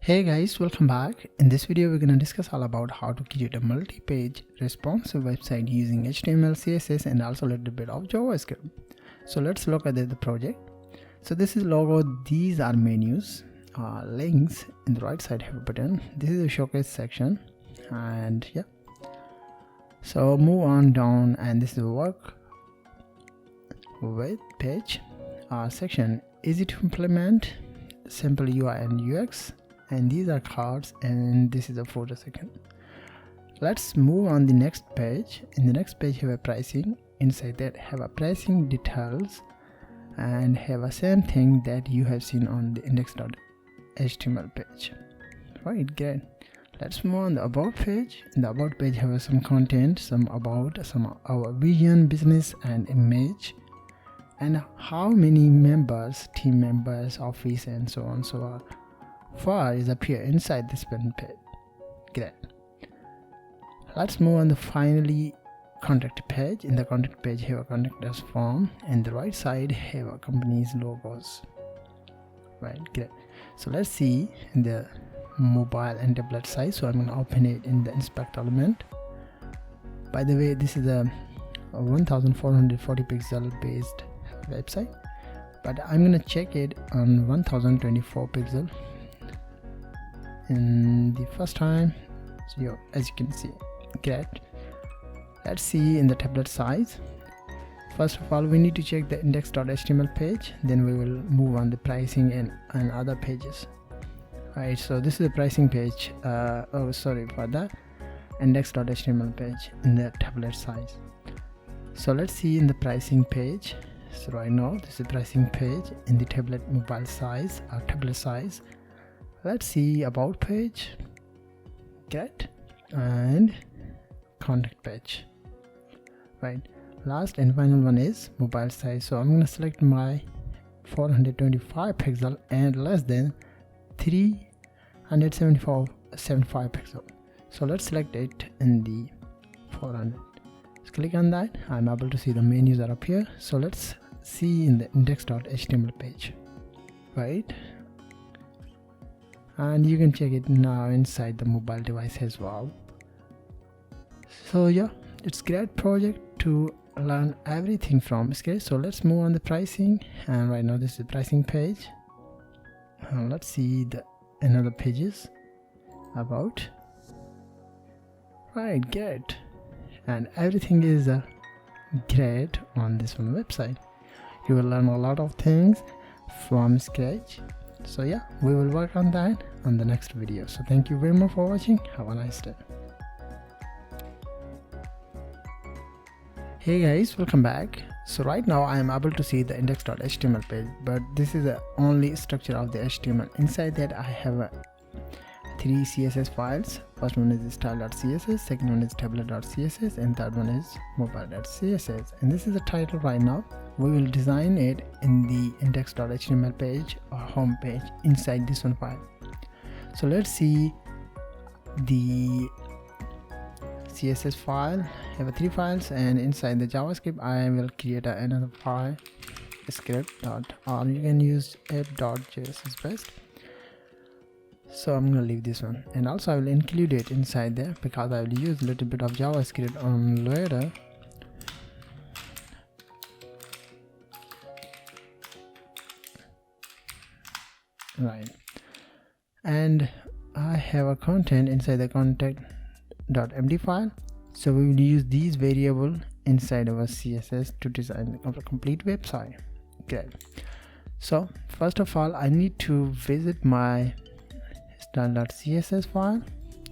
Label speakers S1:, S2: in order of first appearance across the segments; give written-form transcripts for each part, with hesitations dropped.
S1: Hey guys, welcome back. In this video we're going to discuss all about how to create a multi-page responsive website using HTML, CSS and also a little bit of JavaScript. So let's look at the project. So this is logo, these are menus, links. In the right side have a button. This is a showcase section, and yeah, so move on down, and this is the work with page section. Easy to implement, simple UI and UX, and these are cards, and this is a photo section. Let's move on the next page. In the next page have a pricing. Inside that have a pricing details and have a same thing that you have seen on the index.html page. Right, great. Let's move on the about page. In the about page have some content, some about, some our vision, business and image, and how many members, team members, office and so on so far is appear inside this page. Great. Let's move on the finally contact page. In the contact page have a contact us form, and the right side have a company's logos. Right, great. So let's see in the mobile and tablet size. So I'm going to open it in the inspect element. By the way, this is a 1440 pixel based website, but I'm going to check it on 1024 pixel in the first time. So as you can see, great. Let's see in the tablet size. First of all, we need to check the index.html page, then we will move on the pricing and other pages. Right, so this is the pricing page. Oh, sorry for that, index.html page in the tablet size. So let's see in the pricing page. So right now this is the pricing page in the tablet mobile size or tablet size. Let's see about page, get, and contact page. Right, last and final one is mobile size. So I'm going to select my 425 pixel and less than 375 pixel. So let's select it in the 400. Let's click on that. I'm able to see the menus are up here. So let's see in the index.html page. Right, and you can check it now inside the mobile device as well. So yeah, it's great project to learn everything from scratch. So let's move on the pricing, and right now this is the pricing page. Let's see the another pages about. Right, great. And everything is great on this one website. You will learn a lot of things from scratch. So yeah, we will work on that on the next video. So thank you very much for watching. Have a nice day. Hey guys, welcome back. So right now I am able to see the index.html page, but this is the only structure of the HTML. Inside that I have 3 CSS files. First one is style.css, second one is tablet.css, and third one is mobile.css. And this is the title right now. We will design it in the index.html page or home page inside this one file. So let's see the CSS file. I have 3 files, and inside the JavaScript I will create another file, script dot, or you can use app.js is best. So I'm gonna leave this one, and also I will include it inside there because I will use a little bit of JavaScript on later. Right, and I have a content inside the content.md file. So we will use these variable inside our CSS to design a complete website. Okay, so first of all I need to visit my style.css file.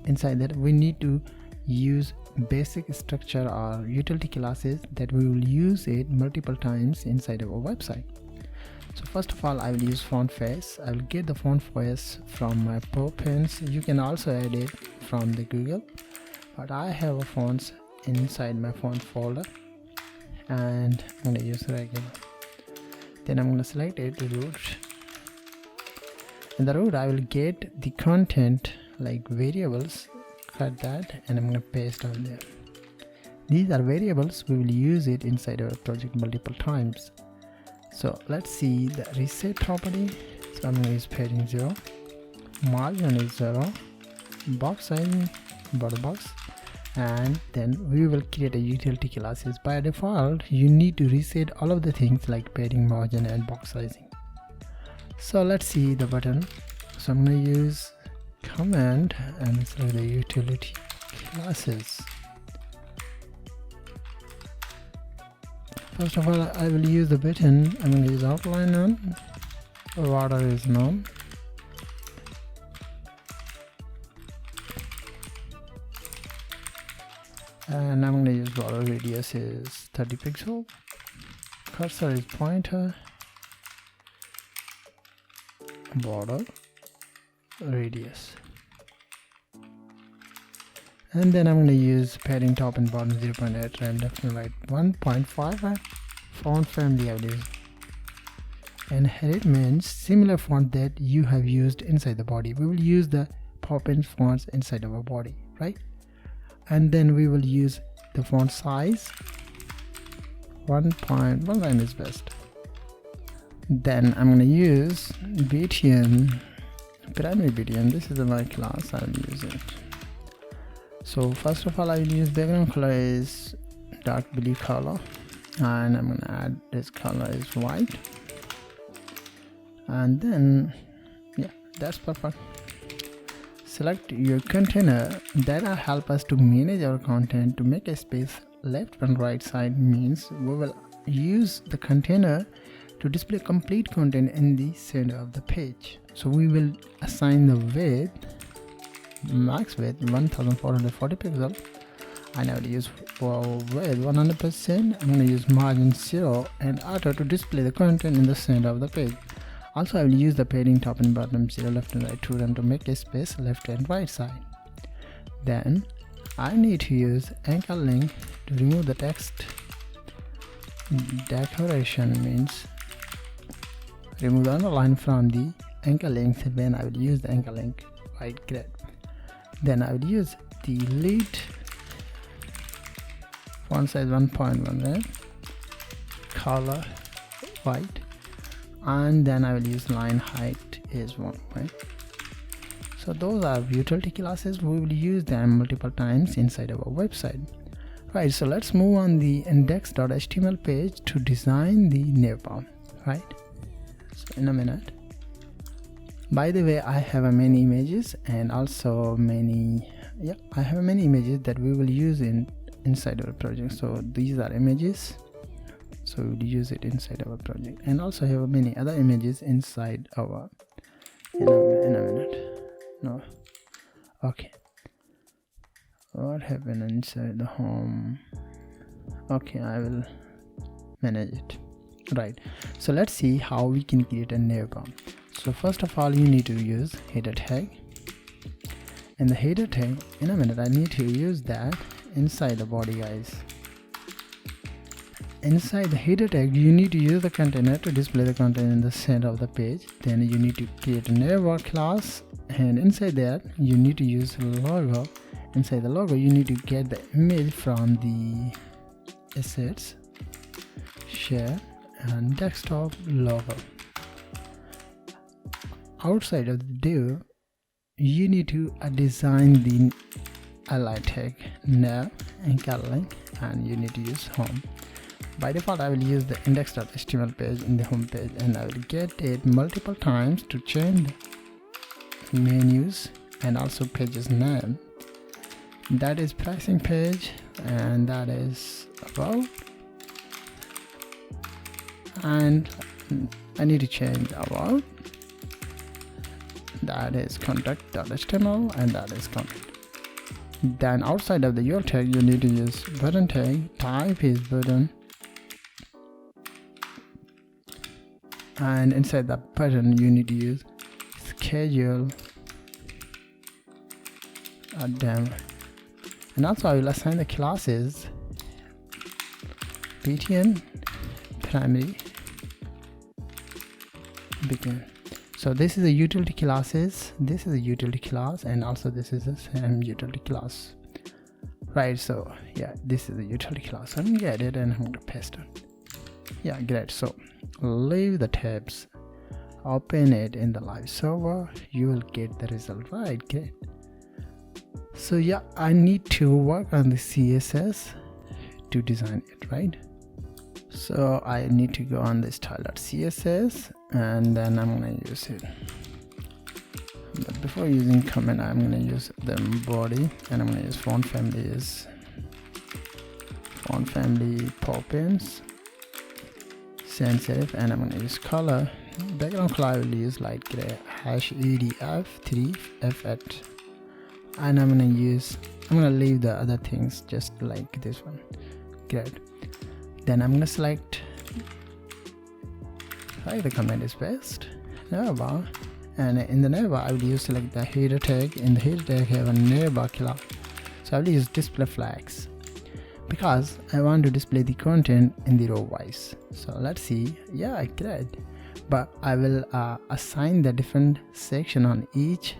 S1: Inside that we need to use basic structure or utility classes that we will use it multiple times inside our website. So first of all I will use font face. I will get the font face from my pins. You can also add it from the Google, but I have a fonts inside my font folder, and I'm going to use regular. Then I'm going to select it, the root. In the root I will get the content like variables, cut that, and I'm going to paste on there. These are variables, we will use it inside our project multiple times. So let's see the reset property. So I'm going to use padding 0. margin is 0, box size border box, and then we will create a utility classes. By default you need to reset all of the things like padding, margin and box sizing. So let's see the button. So I'm going to use command and select the utility classes. First of all, I will use the button. I'm going to use outline none, border is none, and I'm going to use border radius is 30 pixel, cursor is pointer, border radius, and then I'm going to use padding top and bottom 0.8 and left and right 1.5. Font family I will use, and headed means similar font that you have used inside the body. We will use the pop-in fonts inside our body, right? And then we will use the font size 1.1 line is best. Then I'm going to use BTN, primary BTN. This is my class, I will use it. So first of all, I will use background color is dark blue color, and I'm going to add this color is white, and then yeah, that's perfect. Select your container. That will help us to manage our content. To make a space left and right side means we will use the container to display complete content in the center of the page. So we will assign the width, max width 1440 pixel, and I will use for width 100%. I'm going to use margin 0 and auto to display the content in the center of the page. Also, I will use the padding top and bottom 0 left and right to run to make a space left and right side. Then I need to use anchor link to remove the text. Decoration means remove the underline from the anchor link. Then I will use the anchor link white grid. Then I will use the delete font size 1.1 red, color white, and then I will use line height is 1, right? So those are utility classes. We will use them multiple times inside our website, right? So let's move on the index.html page to design the navbar, right? So in a minute. By the way, I have many images and also many images that we will use inside our project. So these are images, so we'll use it inside our project, and also have many other images inside our in a minute. No, okay, what happened inside the home? Okay, I will manage it, right? So let's see how we can create a navbar. So first of all, you need to use header tag, and the header tag, in a minute I need to use that inside the body, guys. Inside the header tag, you need to use the container to display the content in the center of the page. Then you need to create a navbar class, and inside that you need to use logo. Inside the logo, you need to get the image from the assets, share, and desktop logo. Outside of the div, you need to design the ally tag, nav, anchor link, and you need to use home. By default, I will use the index.html page in the home page, and I will get it multiple times to change the menus and also pages name. That is pricing page, and that is about, and I need to change about. That is contact.html, and that is contact. Then outside of the your tag, you need to use button tag. Type is button, and inside the button you need to use schedule a demo. And also I will assign the classes btn primary begin. So this is a utility classes, this is a utility class, and also this is a same utility class, right? So yeah, this is a utility class. I'm gonna get it and I'm gonna paste it. Yeah, great. So leave the tabs. open it in the live server, you will get the result. Right, great. So yeah, I need to work on the CSS to design it, right? So I need to go on the style.css and then I'm gonna use it. But before using comment, I'm gonna use the body, and I'm gonna use font family pop-ins, sans serif, and I'm gonna use color. Background color I will use light gray #edf3f8, and I'm gonna leave the other things just like this one. Great. Then I'm gonna select the comment is best navbar, and in the navbar I will use select the header tag. In the header tag I have a navbar killer, so I will use display flags because I want to display the content in the row wise. So let's see. Yeah, great. But I will assign the different section on each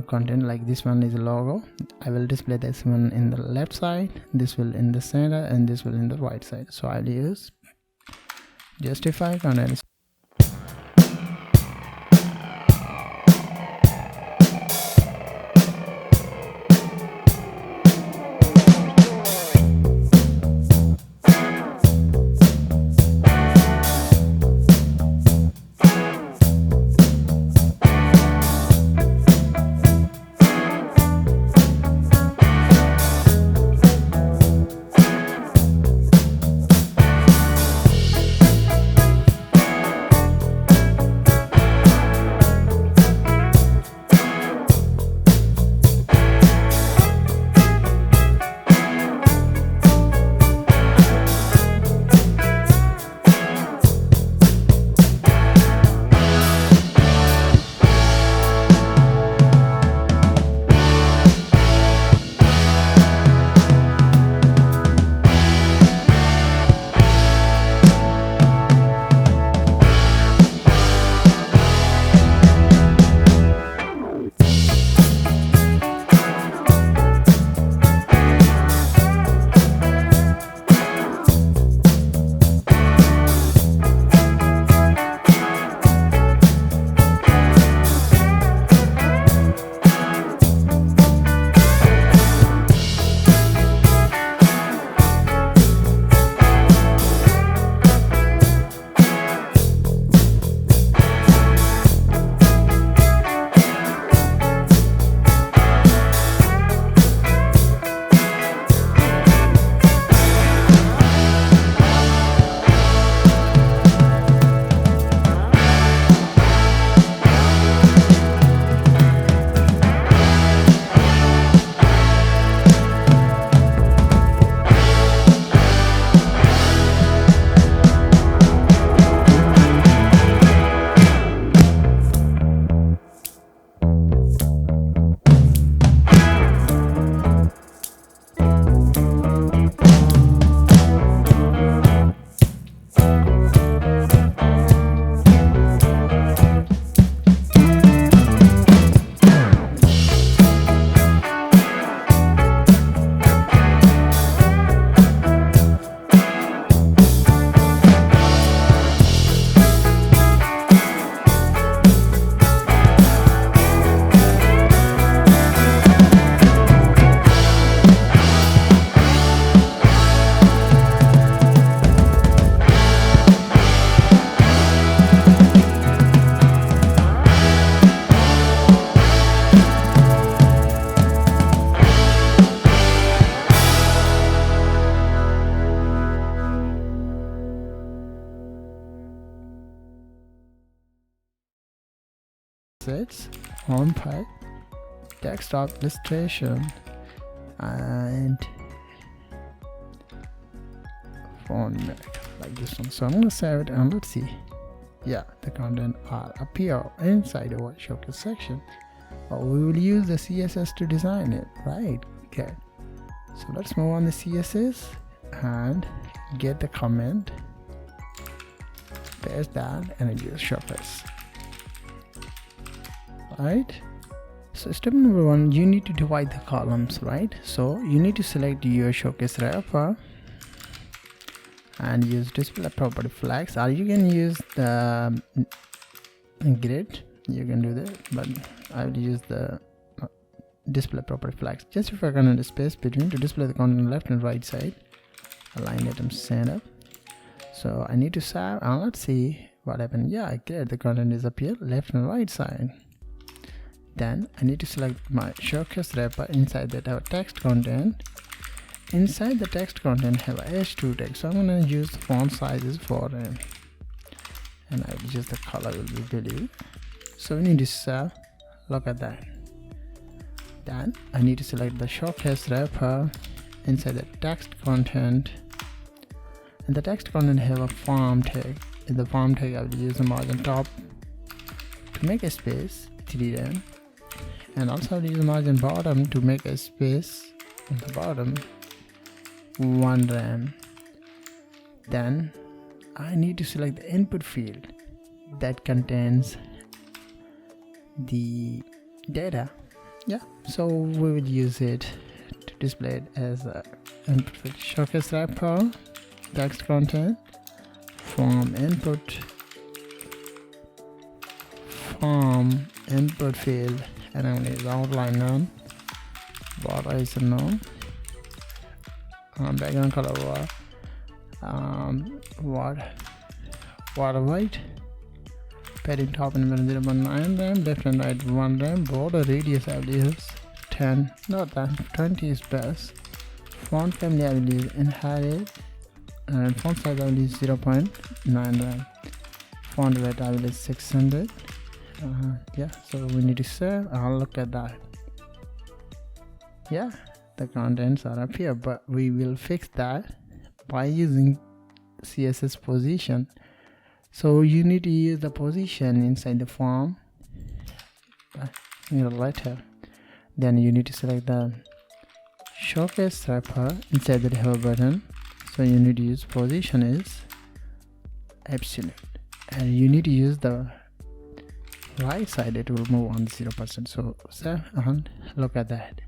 S1: content. Like this one is a logo, I will display this one in the left side, this will in the center, and this will in the right side. So I'll use justify content. assets, home page, desktop illustration, and format like this one. So I'm going to save it and let's see. Yeah, the content are appear inside our showcase section, but we will use the CSS to design it, right? Okay, so let's move on the CSS and get the comment, paste that, and use showcase. Right, so step number one, you need to divide the columns, right? So you need to select your showcase wrapper and use display property flags, or you can use the grid. You can do that, but I will use the display property flags. Justify content space between to display the content on left and right side. Align item center. So I need to save, and let's see what happened. Yeah, great, the content is up here, left and right side. Then I need to select my showcase wrapper. Inside that have text content. Inside the text content have a h2 tag, so I'm gonna use font sizes for and I will use the color will be blue. So we need to save. Look at that. Then I need to select the showcase wrapper. Inside the text content, and the text content have a form tag. In the form tag I will use the margin top to make a space 3 rem, and also I will use the margin bottom to make a space on the bottom 1 rem. Then I need to select the input field that contains the data. Yeah, so we will use it to display it as a input field. Showcase wrapper, text content, form input field, and I'm going to use outline none, border is a none, background color water white, padding top and middle 0.9 rem, left and right 1 rem, border radius I will use 10, not that, 20 is best. Font family I will use inherit, and font size I will use 0.9 rem. Font weight I will use 600. Yeah, so we need to save. I'll look at that. Yeah, the contents are up here, but we will fix that by using CSS position. So you need to use the position inside the form in the letter. Then you need to select the showcase wrapper. Inside that have a button, so you need to use position is absolute, and you need to use the right side, it will move on 0%. So save and look at that.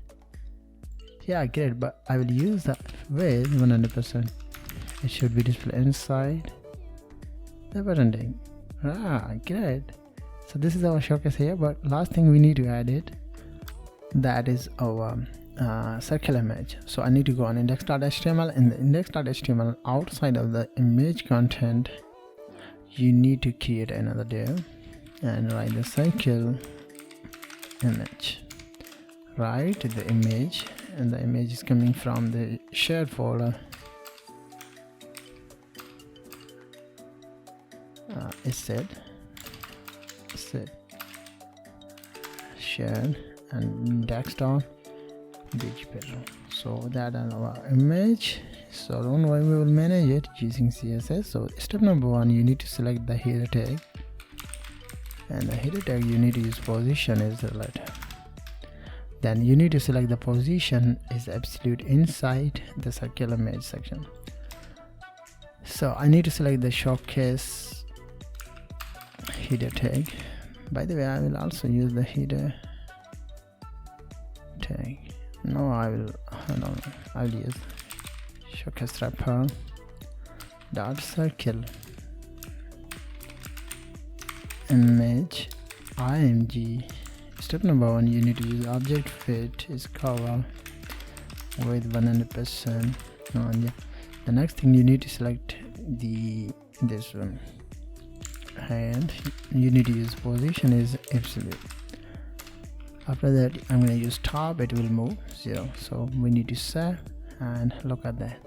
S1: Yeah, great, but I will use the width 100%. It should be displayed inside the button thing. Great. So this is our showcase here, but last thing we need to add it, that is our circle image. So I need to go on index.html. In the index.html, outside of the image content, you need to create another div and write the circle image. Write the image, and the image is coming from the shared folder. It said shared and desktop digital. So that is our image. So don't worry, we will manage it using CSS. So step number 1, you need to select the header tag, and the header tag you need to use position is the letter. Then you need to select the position is absolute inside the circle image section. So I need to select the showcase header tag. By the way, I will also use the header tag. No, I will use showcase wrapper dot circle image img. Step number 1, you need to use object fit is cover with 100%. Yeah. The next thing, you need to select this one, and you need to use position is absolute. After that, I'm going to use top, it will move 0. So we need to save and look at that.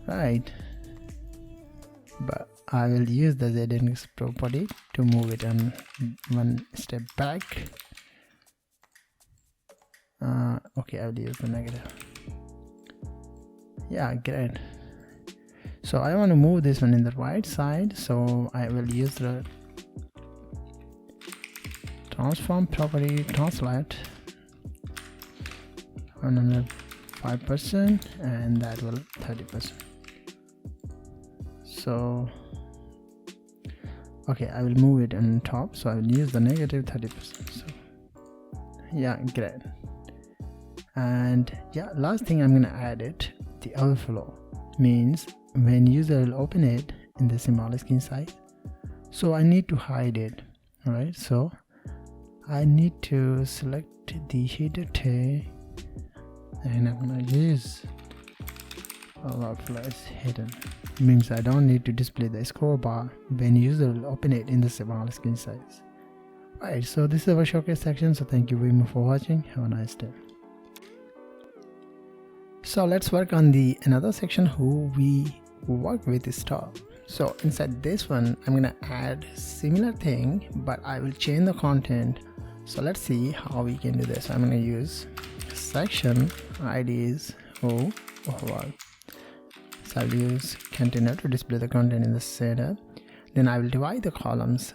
S1: Right, but I will use the z-index property to move it on one step back. Okay, I will use the negative. Yeah, great. So I want to move this one in the right side, so I will use the transform property translate 105%, and that will 30%. So okay, I will move it on top, so I will use the negative 30%. So yeah, great. And yeah, last thing I'm gonna add it, the overflow. means when user will open it in the small screen size, so I need to hide it. Alright, so I need to select the header tag and I'm gonna use overflows hidden, means I don't need to display the scroll bar when user will open it in the small screen size. Right, so this is our showcase section. So thank you very much for watching. Have a nice day. So let's work on the another section who we work with is stop. So inside this one I'm gonna add similar thing, but I will change the content. So let's see how we can do this. I'm gonna use section IDs o over. So I'll use container to display the content in the center. Then I will divide the columns,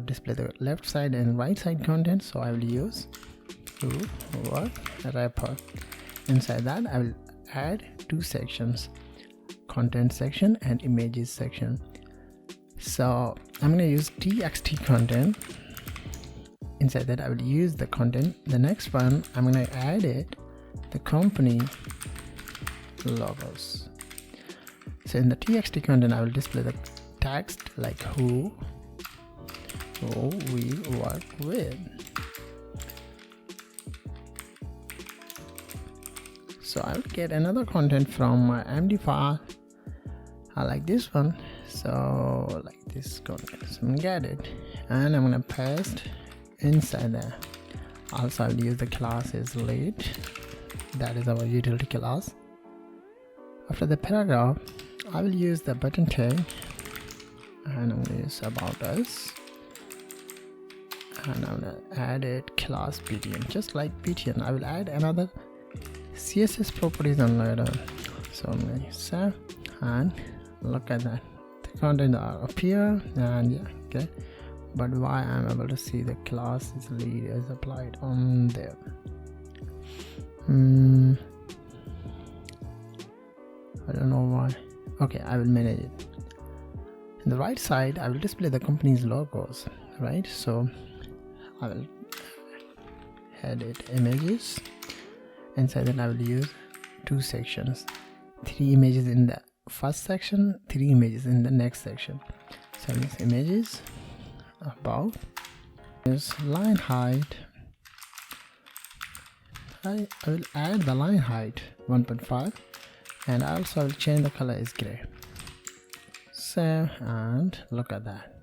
S1: display the left side and right side content. So I will use over wrapper. Inside that I will add two sections, content section and images section. So I'm going to use txt content. Inside that I will use the content. The next one I'm going to add it the company logos. So in the txt content I will display the text like who we work with. So I will get another content from my MD file. I like this one, so like this content. So I'm gonna get it and I'm gonna paste inside there. Also I will use the class is lead, that is our utility class. After the paragraph I will use the button tag and I'm gonna use about us, and I'm gonna add it class btn. Just like btn I will add another CSS properties on later. So I'm gonna save and look at that, the content are up here and yeah, okay. But why I'm able to see the class is lead is applied on there. I don't know why. Okay, I will manage it. In the right side I will display the company's logos, right? So I will edit images. Inside that I will use two sections, 3 images in the first section, 3 images in the next section. So these images about is line height. I will add the line height 1.5 and also I will change the color is gray. Save and look at that.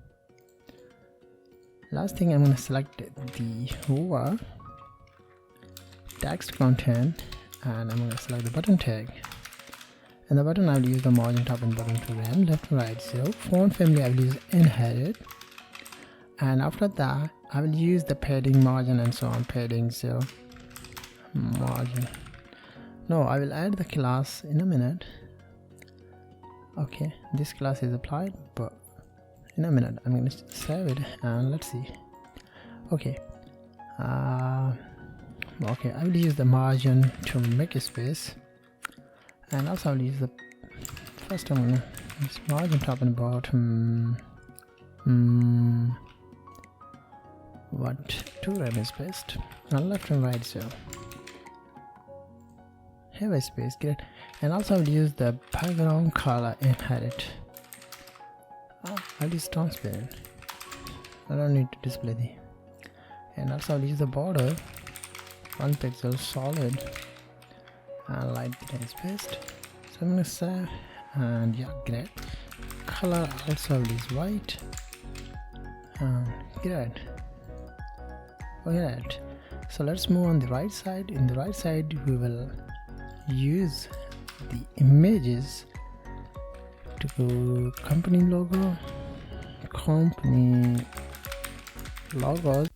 S1: Last thing I'm going to select the hover text content and I'm going to select the button tag, and the button I will use the margin top and bottom to rem, left and right 0. Font family I will use inherit, and after that I will use the padding margin and so on, padding 0 margin. No, I will add the class in a minute. Okay, this class is applied, but in a minute I'm going to save it and let's see. Okay, okay, I will use the margin to make a space, and also I will use the first one, this margin top and bottom. What to rem is best, and left and right 0. Have a space, great. And also I will use the background color inherit. I'll use transparent. I don't need to display the. And also I'll use the border 1 pixel solid and light green is best. So I'm gonna save and yeah, great. Color also is white and great. Alright, so let's move on the right side. In the right side we will use the images to go company logo, company logos.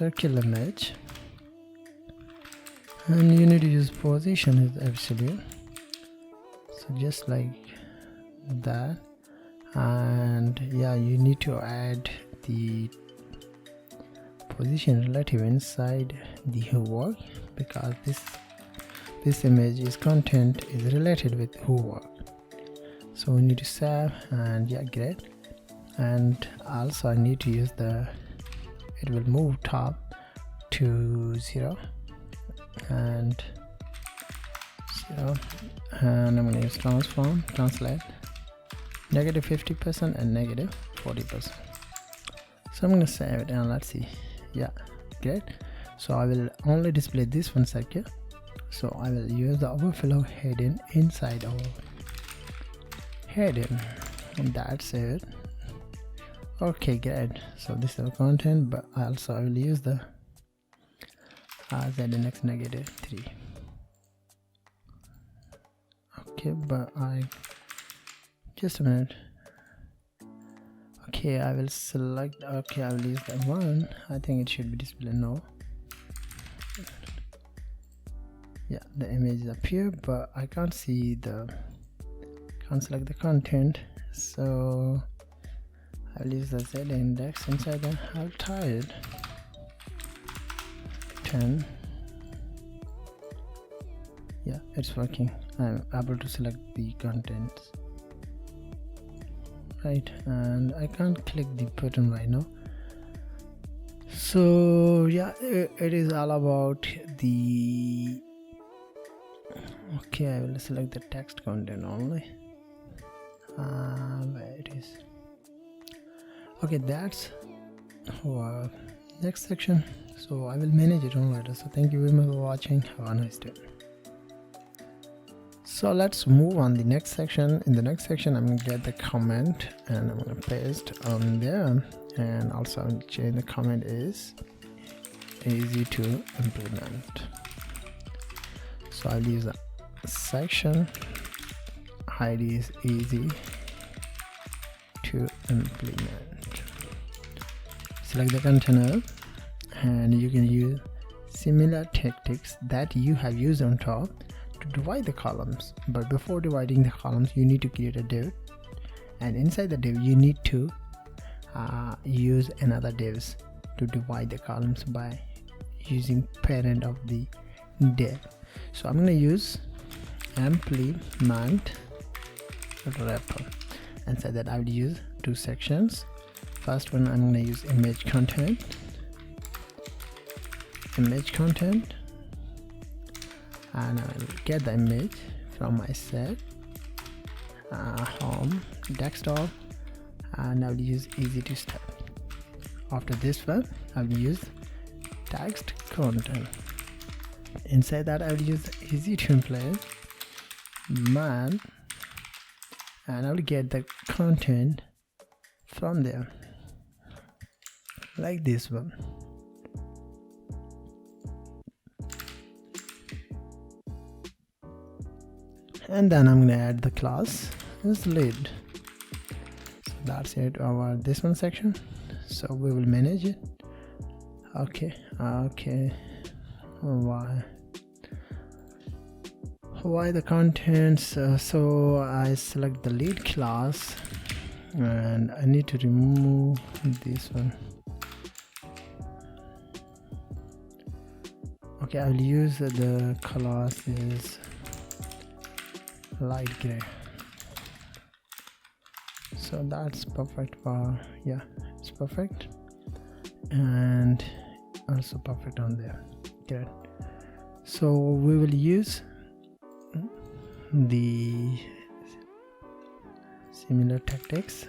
S1: circle image, and you need to use position is absolute, so just like that. And yeah, you need to add the position relative inside the hover, because this image is content is related with hover. So we need to save, and yeah, great. And also I need to use it will move top to 0 and 0, and I'm going to use translate negative 50% and negative 40%. So I'm going to save it, and let's see. Yeah, great. So I will only display this one circle, so I will use the overflow heading inside our heading, and that's it. Okay, good. So this is the content, but also I will use the ZNX negative 3. Okay, but just a minute. Okay, I will select. Okay, I will use that one. I think it should be displayed now. Yeah, the image appear, but I can't select the content. So I'll use the Z index inside the I'll try it 10. Yeah, it's working. I'm able to select the contents, right? And I can't click the button right now. So yeah, it is all about the. Okay, I will select the text content only. Where it is. Okay, that's our next section. So I will manage it on later. So thank you very much for watching. Have a nice day. So let's move on the next section. In the next section, I'm going to get the comment and I'm going to paste on there. And also I'm going to change the comment is easy to implement. So I'll use a section ID is easy to implement. Select the container, and you can use similar tactics that you have used on top to divide the columns. But before dividing the columns, you need to create a div, and inside the div you need to use another divs to divide the columns by using parent of the div. So I'm going to use implement wrapper. Inside that I will use two sections. First one, I'm going to use image content, and I will get the image from my set home desktop, and I will use easy to start. After this one, I will use text content. Inside that I will use easy to implement man, and I will get the content from there like this one. And then I'm going to add the class as lead. So that's it over this one section. So we will manage it. Okay. Why the contents? So I select the lead class, and I need to remove this one. Okay, I'll use the class is light gray. So that's perfect for, yeah, it's perfect, and also perfect on there. Good. So we will use the similar tactics.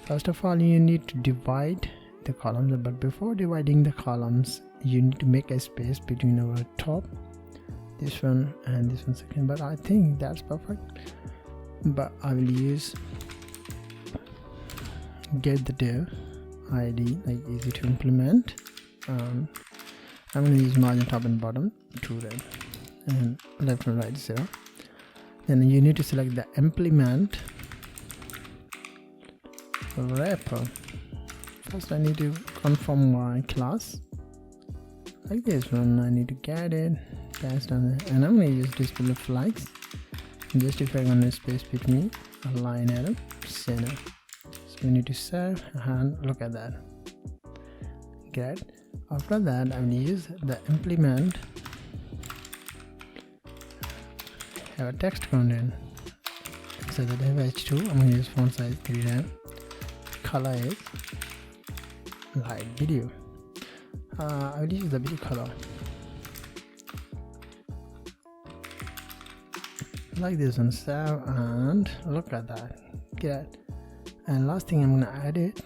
S1: First of all, you need to divide the columns, but before dividing the columns you need to make a space between our top, this one and this one second, but I think that's perfect. But I will use get the div ID like easy to implement. I'm going to use margin top and bottom 2 red and left and right 0. Then you need to select the implement wrapper First I need to confirm my class like this one. I need to get it, pass on it, and I'm going to use display flags, justify on the space between align item center. So we need to save and look at that. Great. After that I will use the implement have a text content. So that I have h2. I'm going to use font size 3 color is light video. I will use the video color like this one. Save and look at that. Good. And last thing I'm gonna add it.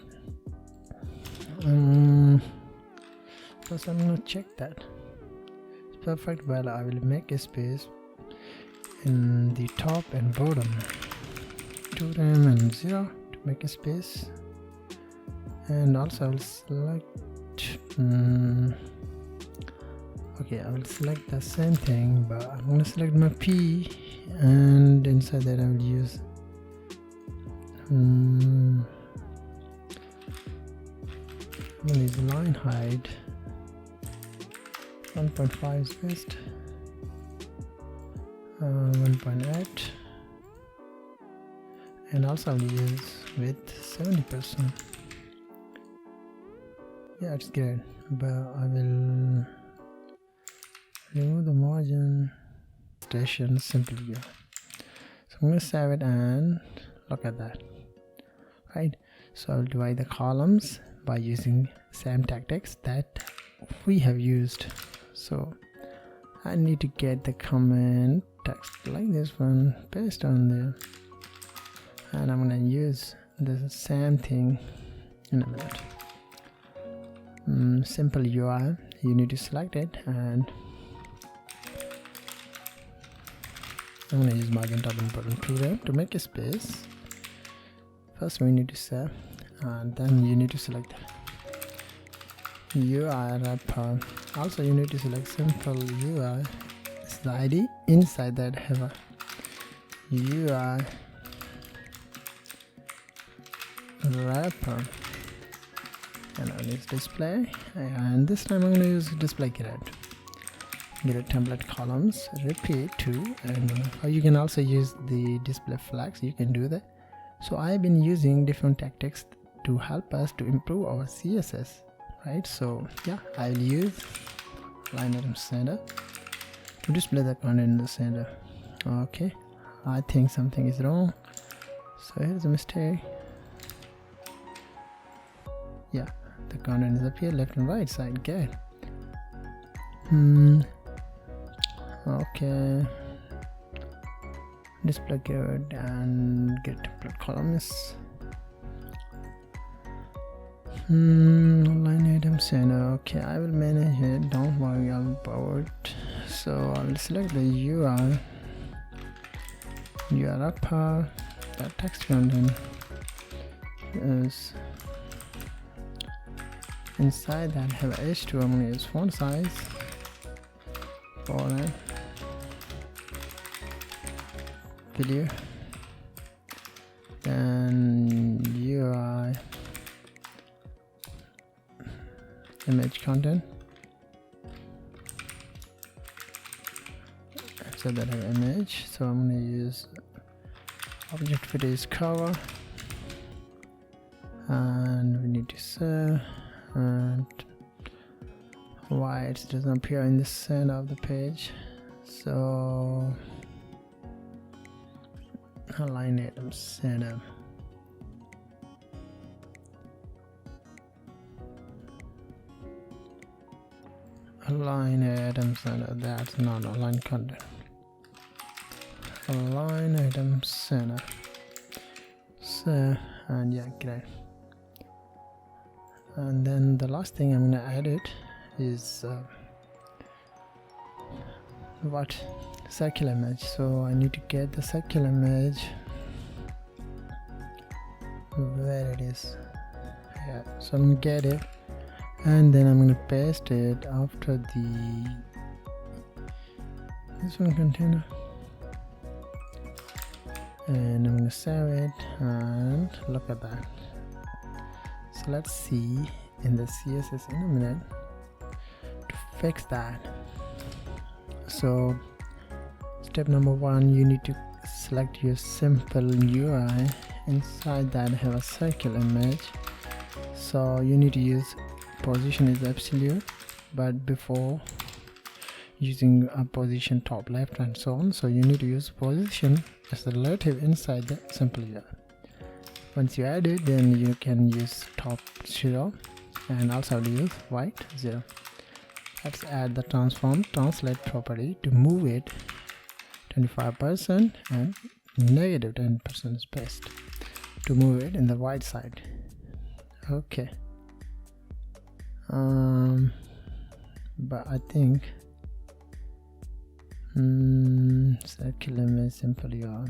S1: First I'm gonna check that it's perfect. Well, I will make a space in the top and bottom, 2 rem and 0 to make a space, and also I will select okay, I will select the same thing, but I'm going to select my P, and inside that I will use I'm going to use line height 1.5 is best, 1.8, and also I will use width 70%. Yeah, it's good, but I will remove the margin station simply here. So I'm going to save it and look at that. Right, so I'll divide the columns by using same tactics that we have used. So I need to get the comment text like this one, paste on there, and I'm going to use the same thing in a minute. Simple UI, you need to select it, and I'm going to use margin top and bottom 2 rem to make a space. First we need to save, and then you need to select UI wrapper. Also you need to select simple UI. This is the ID. Inside that have a UI wrapper, and I'll use display, and this time I'm going to use display grid template columns, repeat 2, and you can also use the display flags. You can do that. So I've been using different tactics to help us to improve our CSS, right? So yeah, I'll use line item center to display the content in the center. Okay, I think something is wrong, so here's a mistake. Yeah, the content is up here, left and right side. Good. Okay, display grid and get template columns. Line item center. Okay, I will manage it, don't worry about it. So I will select the UI wrapper. That text content is inside that have h2. I'm going to use font size for it. Video, then UI image content, so that I have image. So I'm going to use object fit is cover, and we need to save, and why it doesn't appear in the center of the page. So align item center. Align item center. That's not align content. Align item center. So, and yeah, great. And then the last thing I'm gonna edit is what circle image. So I need to get the circle image where it is. Yeah, so I'm gonna get it, and then I'm gonna paste it after this one container, and I'm gonna save it and look at that. So let's see in the CSS in a minute to fix that. So step number 1, you need to select your simple UI. Inside that have a circle image, so you need to use position is absolute, but before using a position top left and so on, so you need to use position as the relative inside the simple UI. Once you add it, then you can use top 0 and also use white 0. Let's add the transform translate property to move it 25% and negative 10% is best to move it in the right side. Okay, but I think circle image simple UI.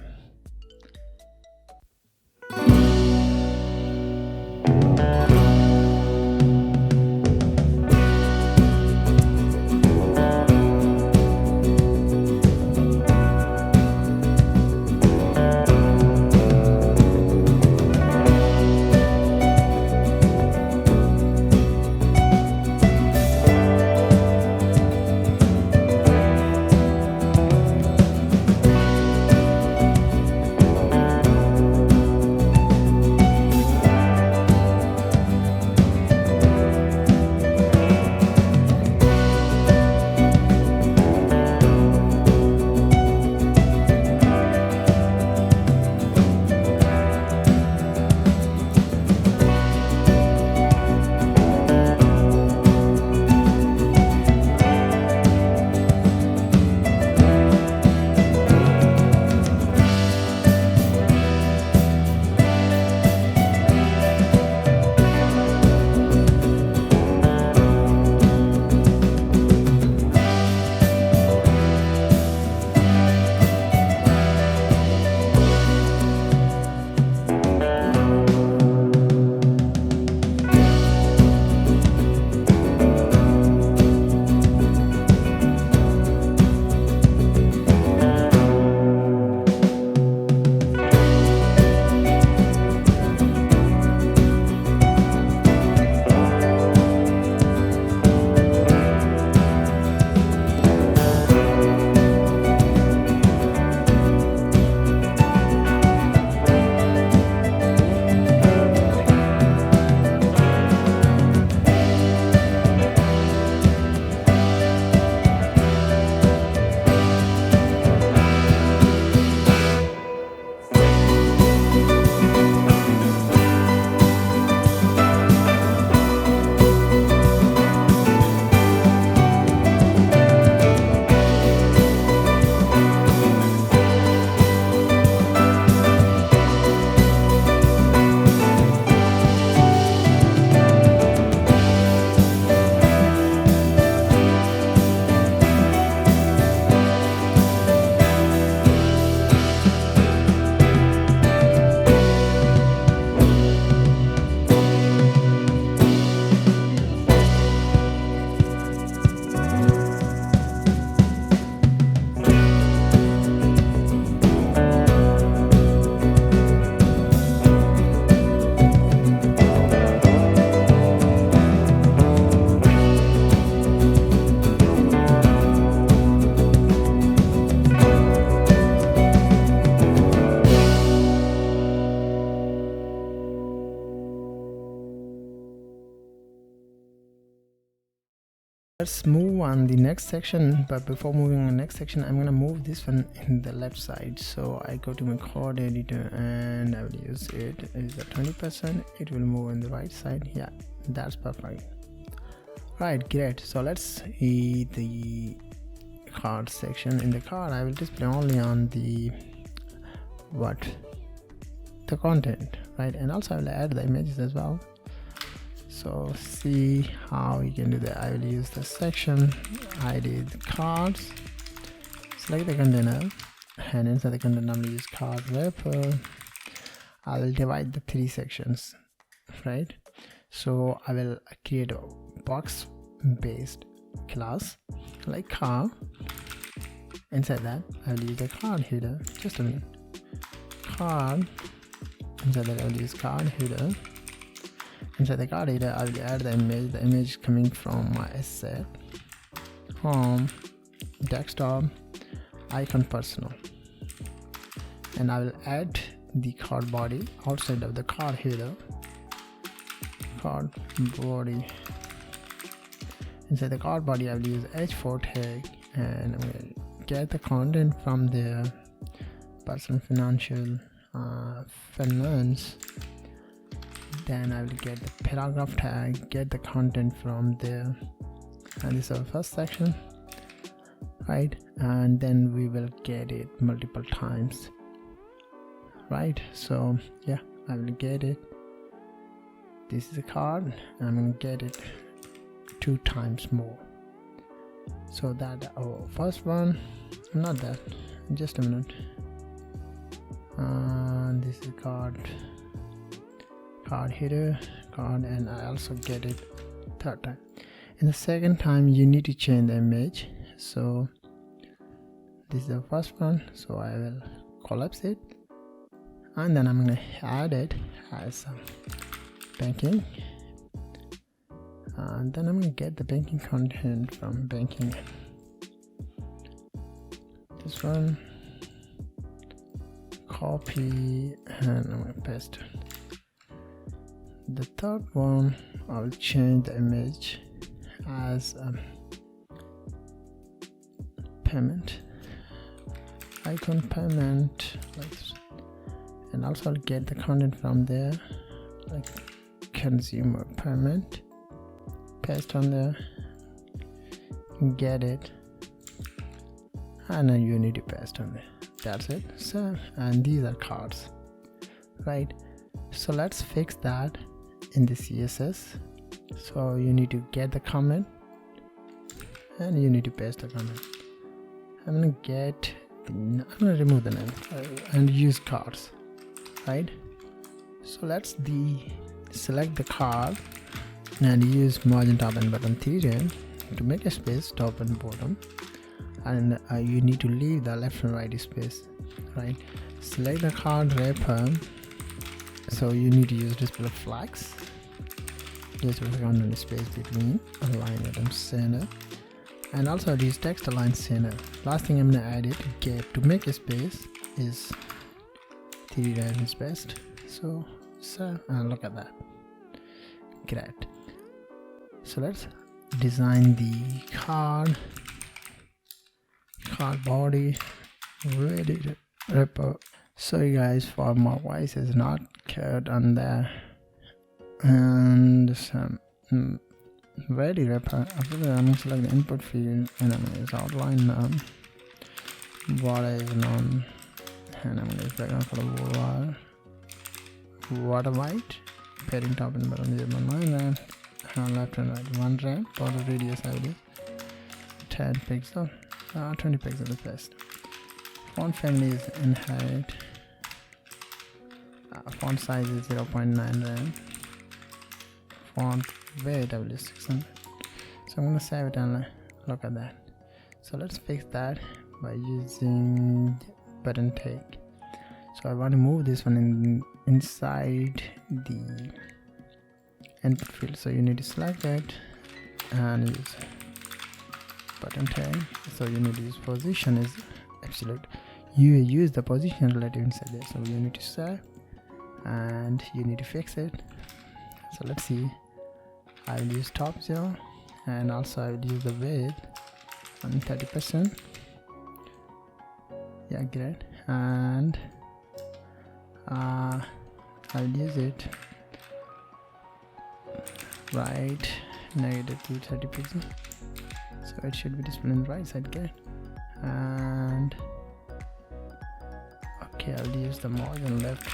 S1: Let's move on the next section, but before moving on the next section, I'm gonna move this one in the left side. So I go to my code editor and I will use it is at 20%. It will move on the right side. Yeah, that's perfect. Right, great. So let's see the card section. In the card, I will display only on the content, right? And also I will add the images as well. So see how you can do that. I will use the section ID cards, select the container, and inside the container I'm going to use card wrapper. I will divide the 3 sections, right? So I will create a box based class like car. Inside that I will use the card header. Just a minute. Card. Inside that I will use card header. Inside the card header, I will add the image coming from my asset, home, desktop, icon, personal, and I will add the card body outside of the card header. Card body. Inside the card body, I will use h4 tag, and I'm going to get the content from there. Personal, financial, finance. Then I will get the paragraph tag, get the content from there, and this is our first section, right? And then we will get it multiple times, right? So yeah, I will get it. This is a card, and I'm gonna get it 2 times more. So that our first one, not that, just a minute. This is card header, card, and I also get it 3rd time. In the 2nd time, you need to change the image. So this is the first one, so I will collapse it, and then I'm gonna add it as banking, and then I'm gonna get the banking content from banking. This one, copy, and I'm gonna paste it. The 3rd one, I will change the image as payment, icon, payment, like this. And also I'll get the content from there, like consumer payment, paste on there, get it, and then you need to paste on there. That's it. So, and these are cards, right? So let's fix that in the CSS. So you need to get the comment, and you need to paste the comment. I'm gonna remove the name and use cards, right? So let's select the card and use margin top and bottom 3 to make a space top and bottom, and you need to leave the left and right space, right? Select the card wrapper, so you need to use display flags, just with the space between align item center, and also use text align center. Last thing I'm gonna add it gap to make a space is 3 is best. So look at that, great. So let's design the card body, ready wrapper. Sorry guys for my voice is not cut on there, and some ready wrapper. After that, I'm going to select the input field, and I'm going to use outline none, border is none, and I'm going to use background color water white, padding top and bottom 0.9 and left and right 1 rand, border radius I will use 10 pixel, 20 pixel is best. Font family is inherit, font size is 0.9 rand, font weight I will use 600. So I'm going to save it and look at that. So let's fix that by using button tag. So I want to move this one inside the input field, so you need to select it and use button tag. So you need to use position is absolute, you use the position relative inside there, so you need to save and you need to fix it. So let's see, I will use top 0, and also I will use the width on 30%, yeah, great, and I will use it right negative to 30 pixels, so it should be displayed on the right side, great. And okay, I'll use the margin left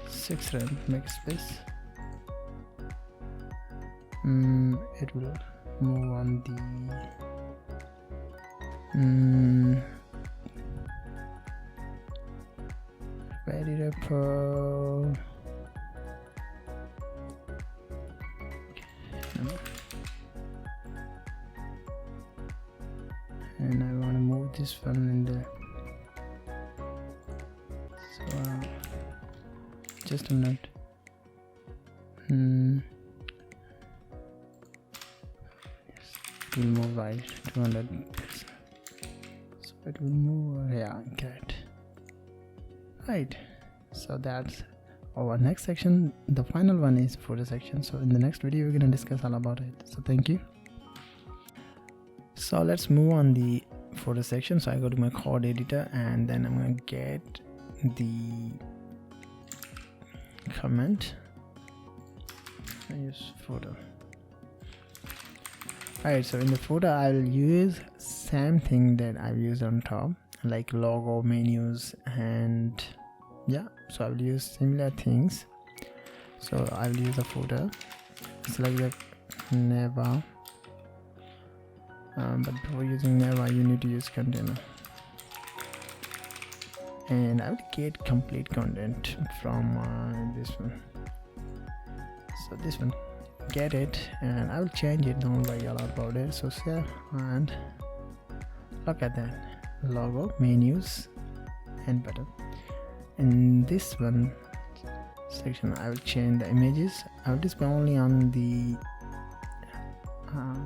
S1: 6 rand, make a space. It will move on the ready repo. And I want to move this one in there. So just a minute. It will move right 200, so it will move, yeah, great. Right, so that's our next section. The final one is footer section. So in the next video we're going to discuss all about it. So thank you. So let's move on the footer section. So I go to my code editor and then I'm going to get the comment. I use footer. Alright, so in the footer I'll use same thing that I've used on top, like logo, menus, and yeah, so I'll use similar things. So I'll use a footer, select the never, but before using never you need to use container, and I will get complete content from this one. So this one, get it, and I will change it, don't worry about it. So save, and look at that, logo, menus, and button. In this one section I will change the images. I will display only on the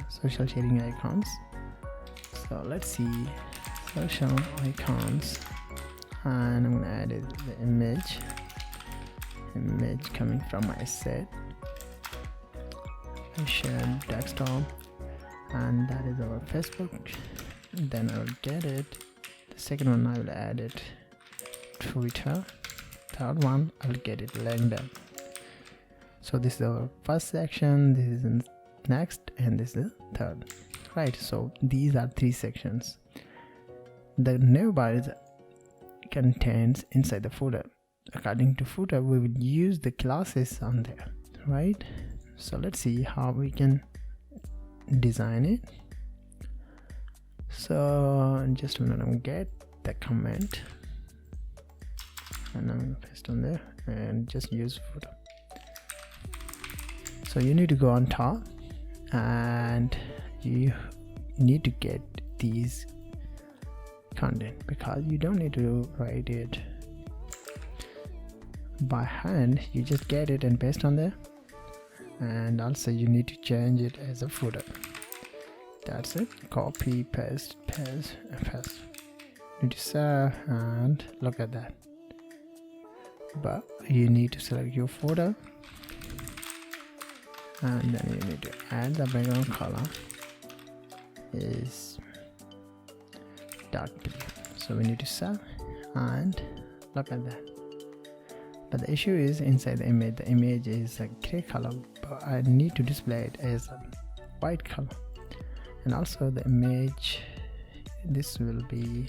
S1: social sharing icons. So let's see, social icons, and I'm gonna add the image coming from my set. I share desktop, and that is our Facebook. Then I will get it. The second one I will add it Twitter. Third one I will get it LinkedIn. So this is our first section, this is the next, and this is the third. Right, so these are three sections. The navbar is contains inside the footer. According to footer we will use the classes on there, right? So let's see how we can design it. So just a minute, I'm gonna get the comment and I'm gonna paste on there and just use footer. So you need to go on top and you need to get these content, because you don't need to write it by hand, you just get it and paste on there. And also you need to change it as a footer. That's it, copy, paste, paste, and paste. You need to save, and look at that. But you need to select your footer, and then you need to add the background color is dark blue. So we need to save, and look at that. But the issue is inside the image is a gray color, but I need to display it as a white color. And also the image, this will be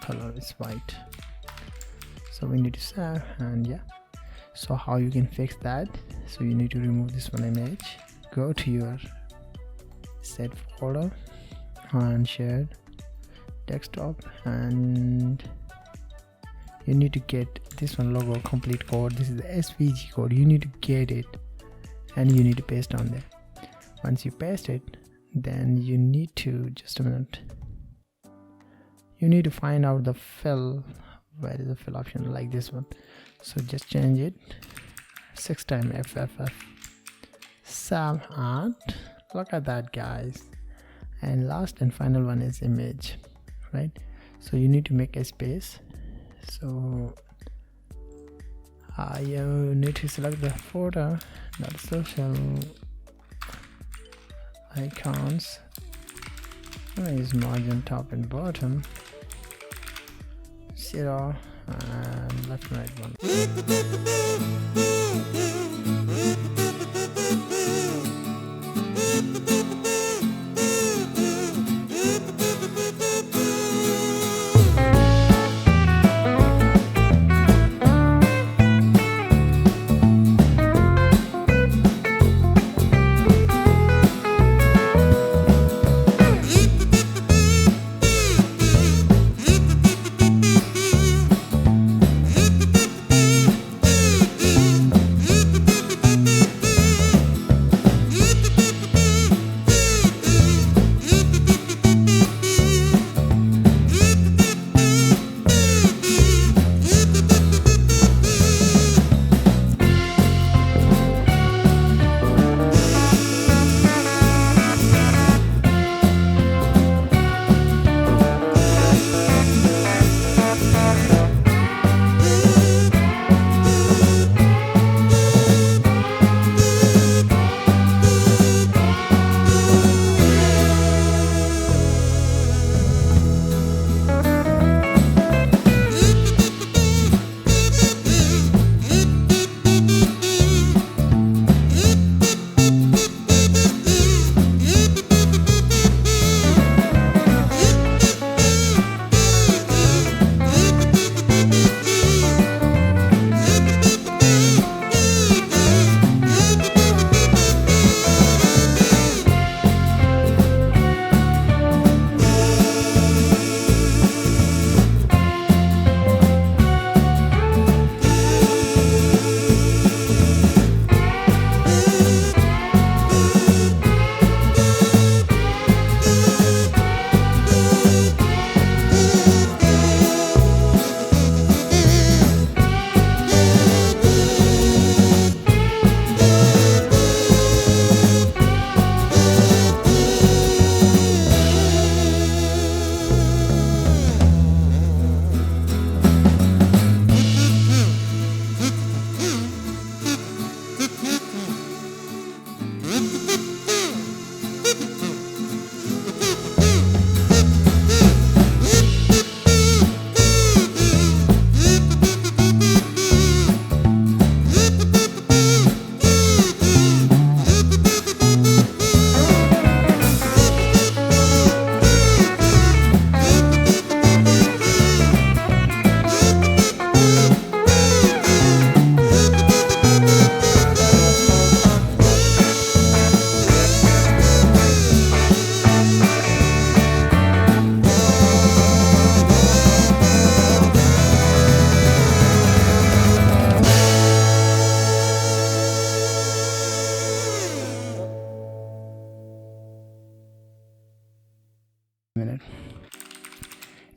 S1: color is white. So we need to save, and yeah. So how you can fix that? So you need to remove this one image, go to your set folder and shared desktop, and you need to get this one logo complete code. This is the SVG code. You need to get it and you need to paste on there. Once you paste it, then you need to, just a minute, you need to find out the fill. Where is the fill option? Like this one. So just change it 6 times FFF save, and look at that, guys. And last and final one is image, right? So you need to make a space. So you need to select the photo, not social icons. Is margin top and bottom 0 and left and right 1.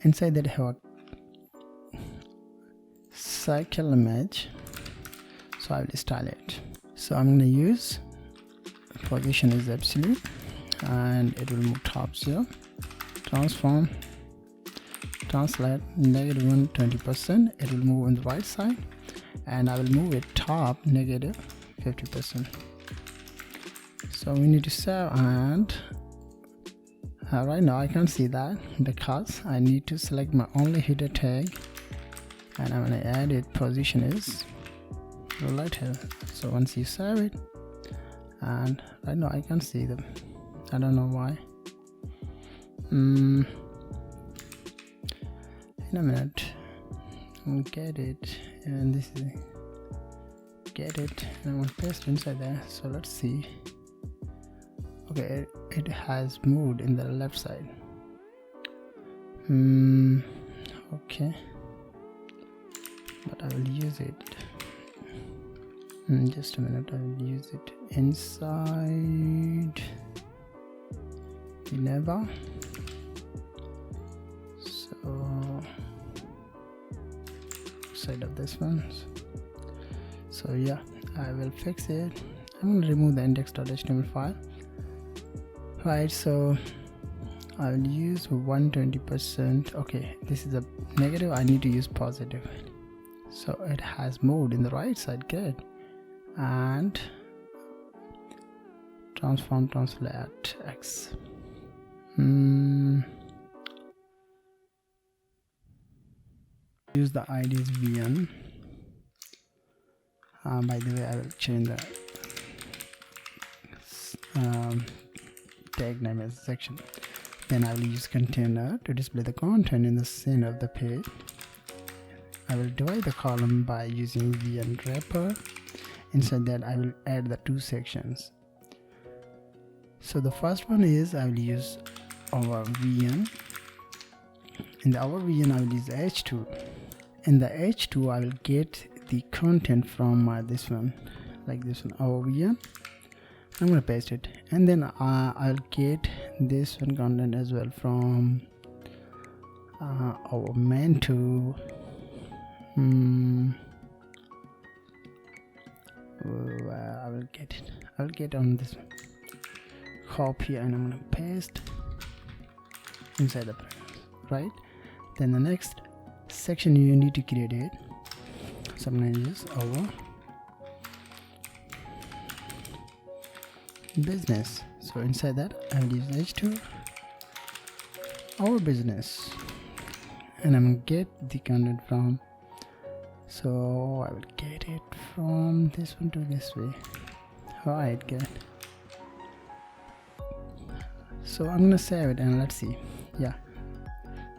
S1: inside that I have a cycle image, so I will style it. So I'm going to use position is absolute and it will move top 0, transform, translate -1 20%, it will move on the right side, and I will move it top -50%. So we need to save, and right now I can't see that because I need to select my only header tag, and I'm going to add it position is relative. So once you save it, and right now I can't see them, I don't know why. In a minute I'll get it, and this is get it, and I'm going to paste inside there. So let's see. Okay, it has moved in the left side. Okay, but I will use it just a minute. I will use it inside never. So side of this one. So yeah, I will fix it. I'm going to remove the index.html file. Right, so I will use 120%. Okay, this is a negative, I need to use positive. So it has moved in the right side, good. And transform, translate x. Use the id is vn. By the way, I will change the tag name as section. Then I will use container to display the content in the center of the page. I will divide the column by using vn wrapper. Inside that I will add the two sections. So the first one is I will use our vn. In the our vn I will use h2. In the h2 I will get the content from this one, like this one, our vn. I'm gonna paste it, and then I'll get this one content as well from our main to I will get it. I'll get on this one. Copy, and I'm gonna paste inside the parentheses, right? Then the next section you need to create it. So I'm gonna use our business. So inside that I will use h2 our business, and I'm gonna get the content from, so I will get it from this one to this way. Alright, good. So I'm gonna save it, and let's see. Yeah,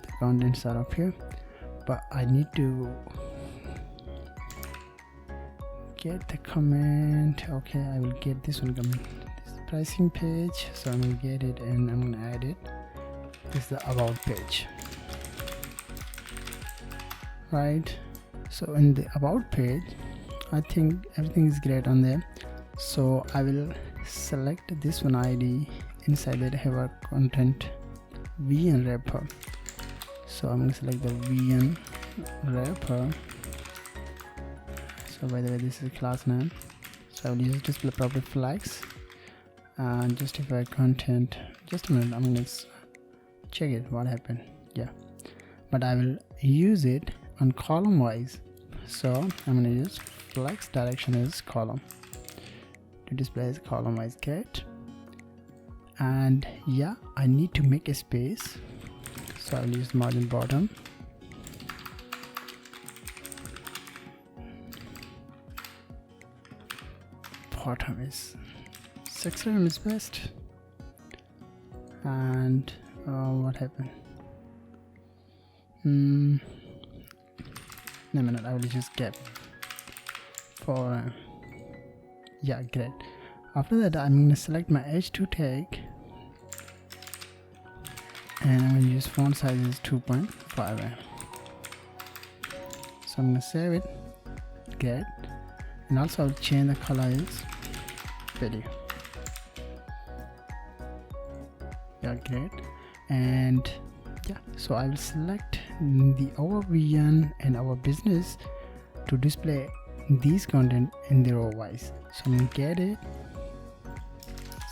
S1: the contents are up here, but I need to get the comment. Okay, I will get this one comment, this pricing page. So I'm gonna get it, and I'm gonna add it. This is the about page, right? So in the about page I think everything is great on there. So I will select this one id. Inside that I have a content vn wrapper. So I'm going to select the vn wrapper. So by the way, this is a class name. So I will use display property flags and justify content. Just a minute, I'm going to check it what happened. Yeah, but I will use it on column wise. So I'm going to use flex direction as column to display as column wise get. And yeah, I need to make a space, so I'll use margin bottom. Bottom is 6 mm is best. And what happened? No, I will use gap for yeah, great. After that I'm going to select my h2 tag, and I'm going to use font size is 2.5. So I'm going to save it, great. And also I'll change the color is video. Yeah, great. And yeah, so I will select the our vision and our business to display these content in the row wise. So I'm gonna get it,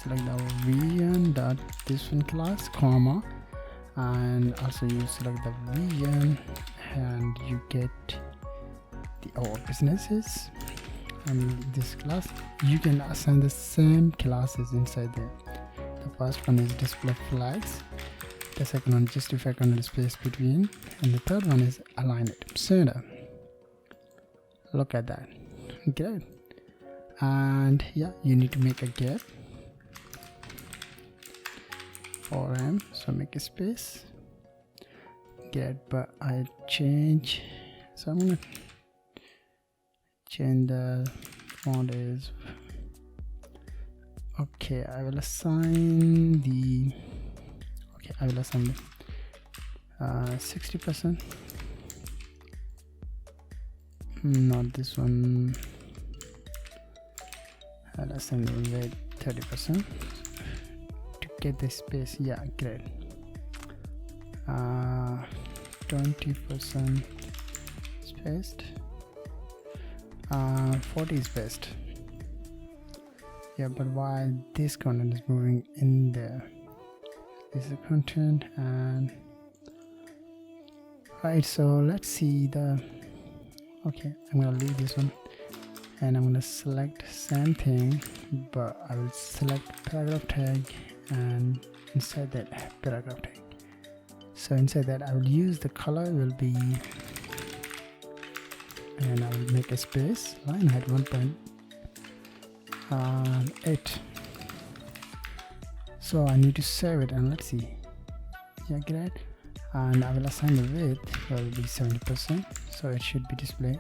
S1: select our vision dot this one class, comma, and also you select the vision and you get the our businesses and this class. You can assign the same classes inside there. The first one is display flags, the second one justify content space between, and the third one is align it center. Look at that, great. And yeah, you need to make a gap for m, so make a space, get, but I change, so I'm gonna change the font is okay. I will assign the 60%, not this one. I'll assign the weight 30% to get the space. Yeah, great. 20% spaced. 40 is best. Yeah, but why this content is moving in there? This is the content, and right, so let's see the, okay, I'm gonna leave this one and I'm gonna select same thing, but I will select paragraph tag, and inside that paragraph tag, so inside that I will use the color will be, and I will make a space, line height 1.8. So I need to save it, and let's see. Yeah, great. And I will assign the width will be 70%, so it should be displayed.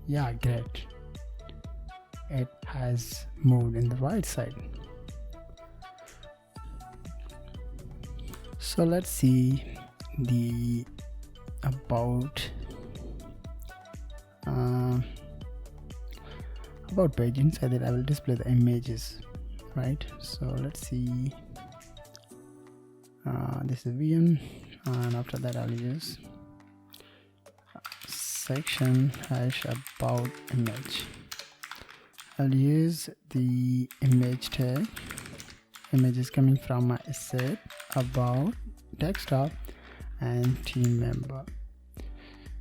S1: Yeah, great. It has moved in the right side. So let's see the about page. Inside that I will display the images, right? So let's see, this is VM, and after that I'll use section hash about image. I'll use the image tag. Image is coming from my asset, about, desktop, and team member.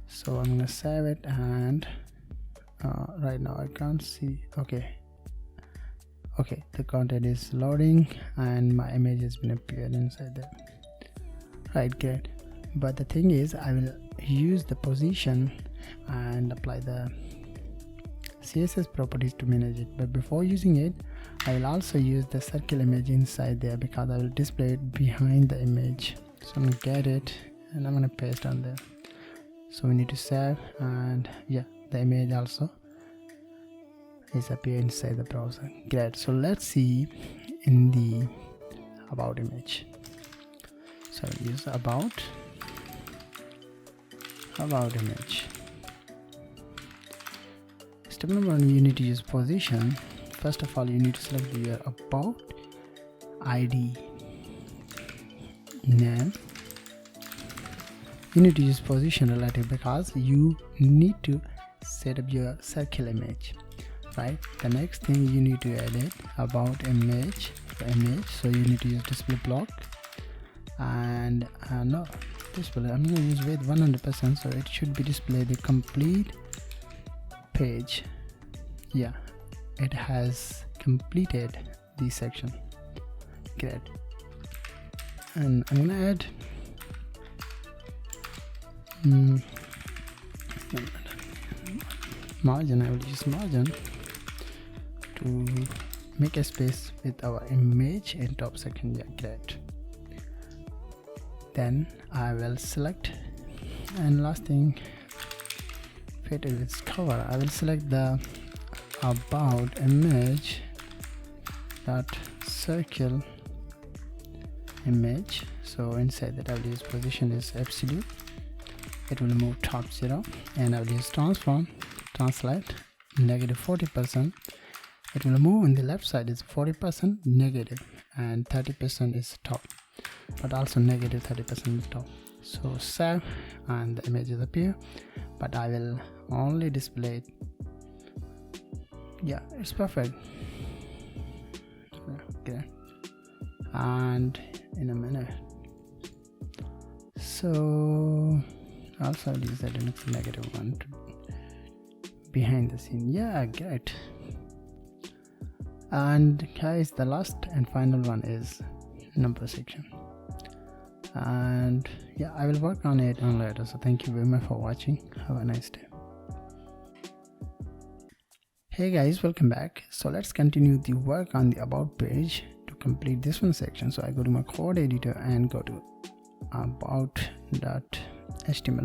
S1: So I'm gonna save it, and right now I can't see. Okay, the content is loading and my image has been appeared inside there. Right, great. But the thing is, I will use the position and apply the CSS properties to manage it. But before using it, I will also use the circle image inside there, because I will display it behind the image. So I'm gonna get it and I'm gonna paste on there. So we need to save, and yeah, the image also is appear inside the browser. Great. So let's see in the about image. So I'll use about image. Step number 1, you need to use position. First of all, you need to select your about ID name. You need to use position relative, because you need to set up your circle image, right? The next thing you need to edit about image, so you need to use display block, and no display, I'm going to use width 100%, so it should be display the complete page. Yeah, it has completed the section. Great. And I'm gonna add margin. I will use margin to make a space with our image in top section. Yeah, great. Then I will select, and last thing, fit with its cover. I will select the about image dot circle image. So inside that I will use position is absolute. It will move top 0, and I will use transform, translate negative 40%. It will move on the left side is 40% negative, and 30% is top, but also negative 30% is top. So save, and the images appear, but I will only display it. Yeah, it's perfect. Okay, and in a minute. So also I'll use that negative one behind the scene. Yeah, great. And guys, the last and final one is number section, and yeah, I will work on it on later. So thank you very much for watching. Have a nice day. Hey guys, welcome back. So let's continue the work on the about page to complete this one section. So I go to my code editor and go to about.html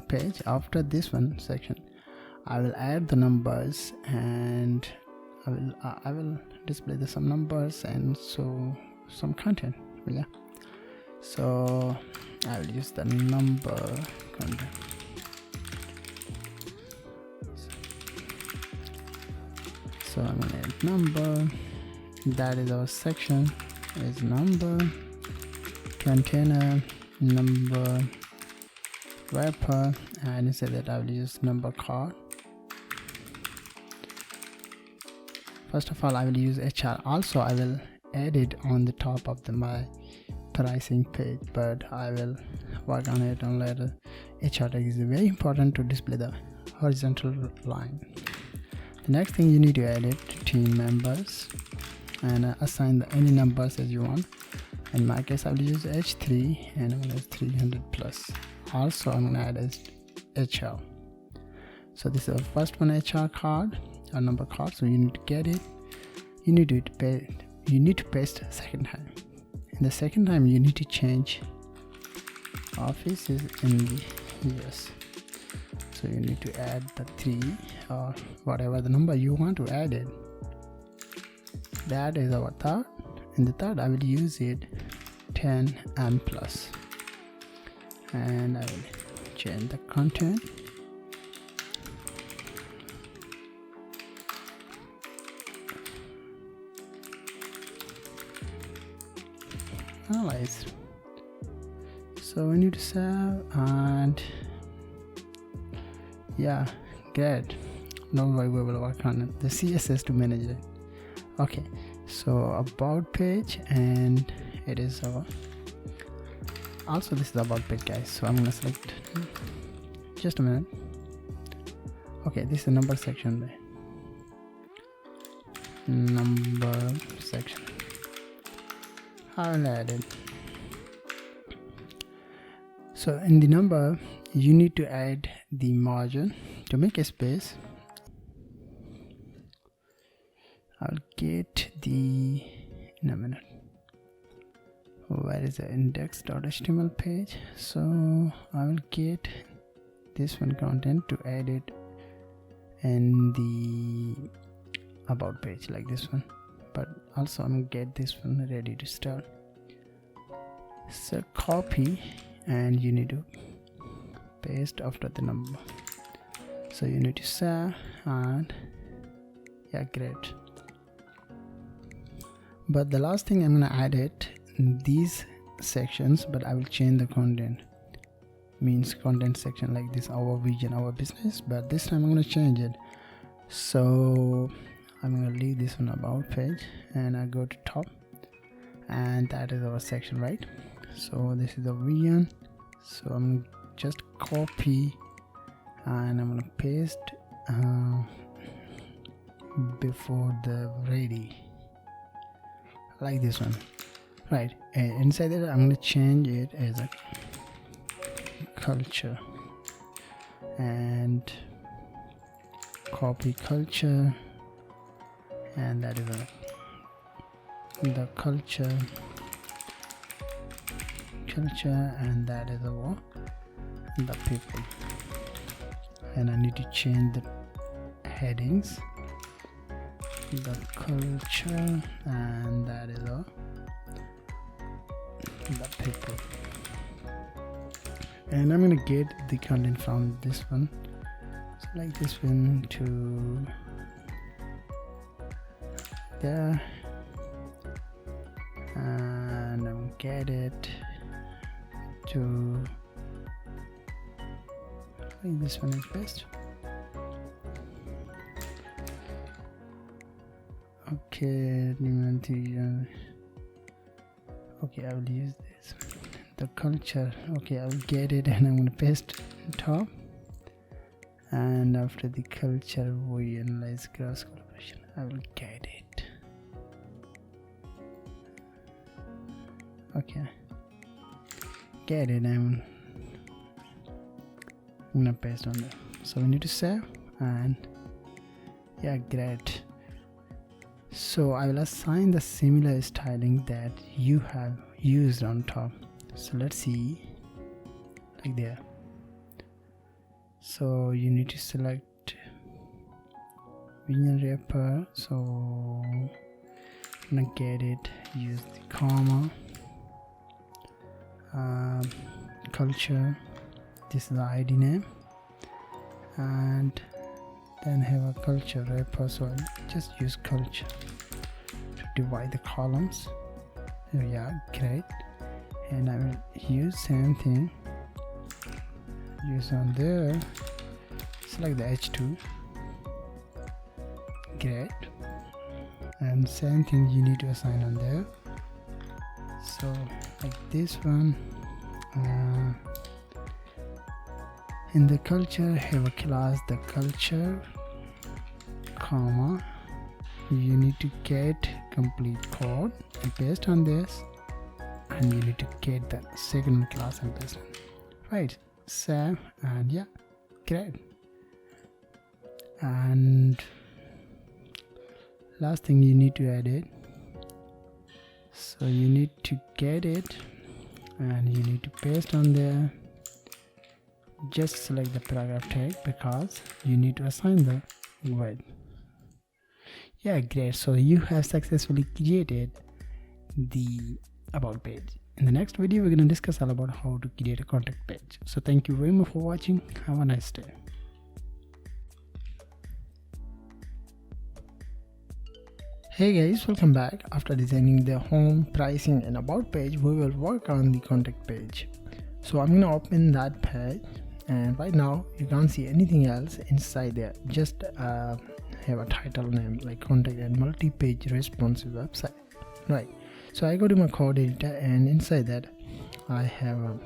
S1: page. After this one section, I will add the numbers, and I will display some numbers and so some content. Yeah, so I will use the number content. So I'm gonna add number, that is our section, is number, container, number, wrapper, and instead that I will use number card. First of all, I will use HR. Also, I will add it on the top of my pricing page, but I will work on it on later. HR tag is very important to display the horizontal line. The next thing you need to add it to team members and assign any numbers as you want. In my case, I will use H3 and I'm going to use 300 plus. Also, I'm going to add as HR. So this is the first one, HR card or number card. So you need to get it. You need to paste second time. In the second time, you need to change office is in the US. So you need to add the 3 or whatever the number you want to add it. That is our third. In the third, I will use it 10 and plus, and I will change the content. Analyze. So we need to save, and yeah, great. Don't worry, we will work on it. The CSS to manage it. Okay, so about page, and it is our also this is about page, guys. So I'm gonna select just a minute. Okay, this is the number section there. Number section. I will add it. So in the number, you need to add the margin to make a space. I'll get the in a minute. Where is the index.html page? So I will get this one content to add it in the about page like this one, but also I'm gonna get this one ready to start. So copy, and you need to paste after the number. So you need to save, and yeah, great. But the last thing, I'm gonna add it in these sections, but I will change the content. Means content section like this, our vision, our business, but this time I'm gonna change it. So I'm gonna leave this one about page, and I go to top, and that is our section, right? So this is the vision. So I'm gonna just copy, and I'm gonna paste before the ready, like this one, right? And inside that, I'm gonna change it as a culture, and copy culture, and that is the culture, and that is the people. And I need to change the headings, the culture, and that is the people. And I'm gonna get the content from this one, so like this one to there, and I'm get it to think this one is best. Okay, okay, I will use this. The culture, okay, I will get it and I'm going to paste on top. And after the culture, we analyze cross collaboration. I will get it. Okay, get it. I'm gonna paste on there. So we need to save, and yeah, great. So I will assign the similar styling that you have used on top. So let's see, like there. So you need to select vignette wrapper. So I'm gonna get it, use the comma, culture, this is the ID name, and then have a culture wrapper. So I'll just use culture to divide the columns. Yeah, great. And I will use same thing, use on there, select the H2, great. And same thing you need to assign on there. So like this one, in the culture have a class the culture, comma, you need to get complete code and paste on this, and you need to get the second class and paste on. Right, save, and yeah, great. And last thing you need to add it, so you need to get it and you need to paste on there. Just select the paragraph tag because you need to assign the width. Yeah, great. So you have successfully created the about page. In the next video we're going to discuss all about how to create a contact page. So thank you very much for watching. Have a nice day. Hey guys, welcome back. After designing the home, pricing and about page, we will work on the contact page. So I'm gonna open that page, and right now you can't see anything else inside there. Just have a title name like contact and multi-page responsive website. Right. So I go to my code editor, and inside that I have a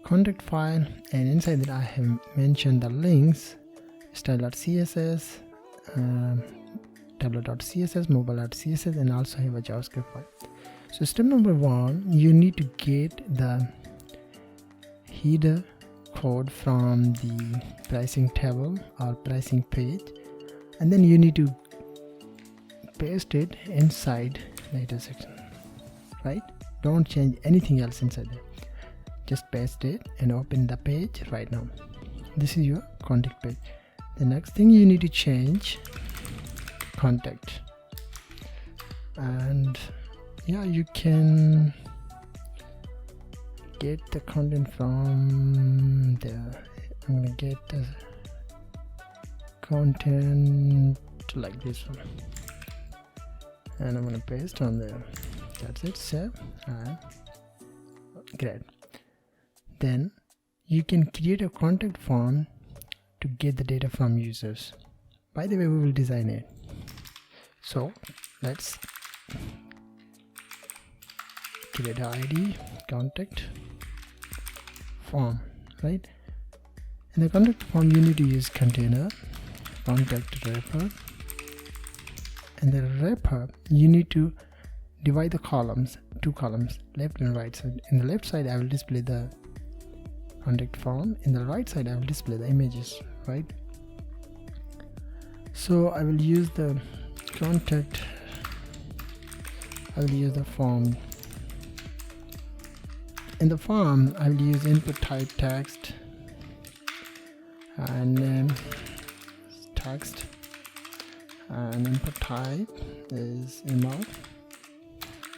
S1: contact file, and inside that I have mentioned the links, style.css, tableau.css, mobile.css, and also have a JavaScript file. So step number one, you need to get the header code from the pricing table or pricing page, and then you need to paste it inside data section. Right, don't change anything else inside there, just paste it and open the page. Right now this is your contact page. The next thing you need to change contact, and yeah, you can get the content from there. I'm gonna get the content like this one, and I'm gonna paste on there. That's it, save, and great. Then you can create a contact form to get the data from users. By the way, we will design it. So let's create an ID contact form. Right, in the contact form you need to use container, contact wrapper, and the wrapper you need to divide the columns, two columns, left and right side. In the left side I will display the contact form, in the right side I will display the images. Right, so I will use the contact, I will use the form. In the form I will use input type text and name text, and input type is email,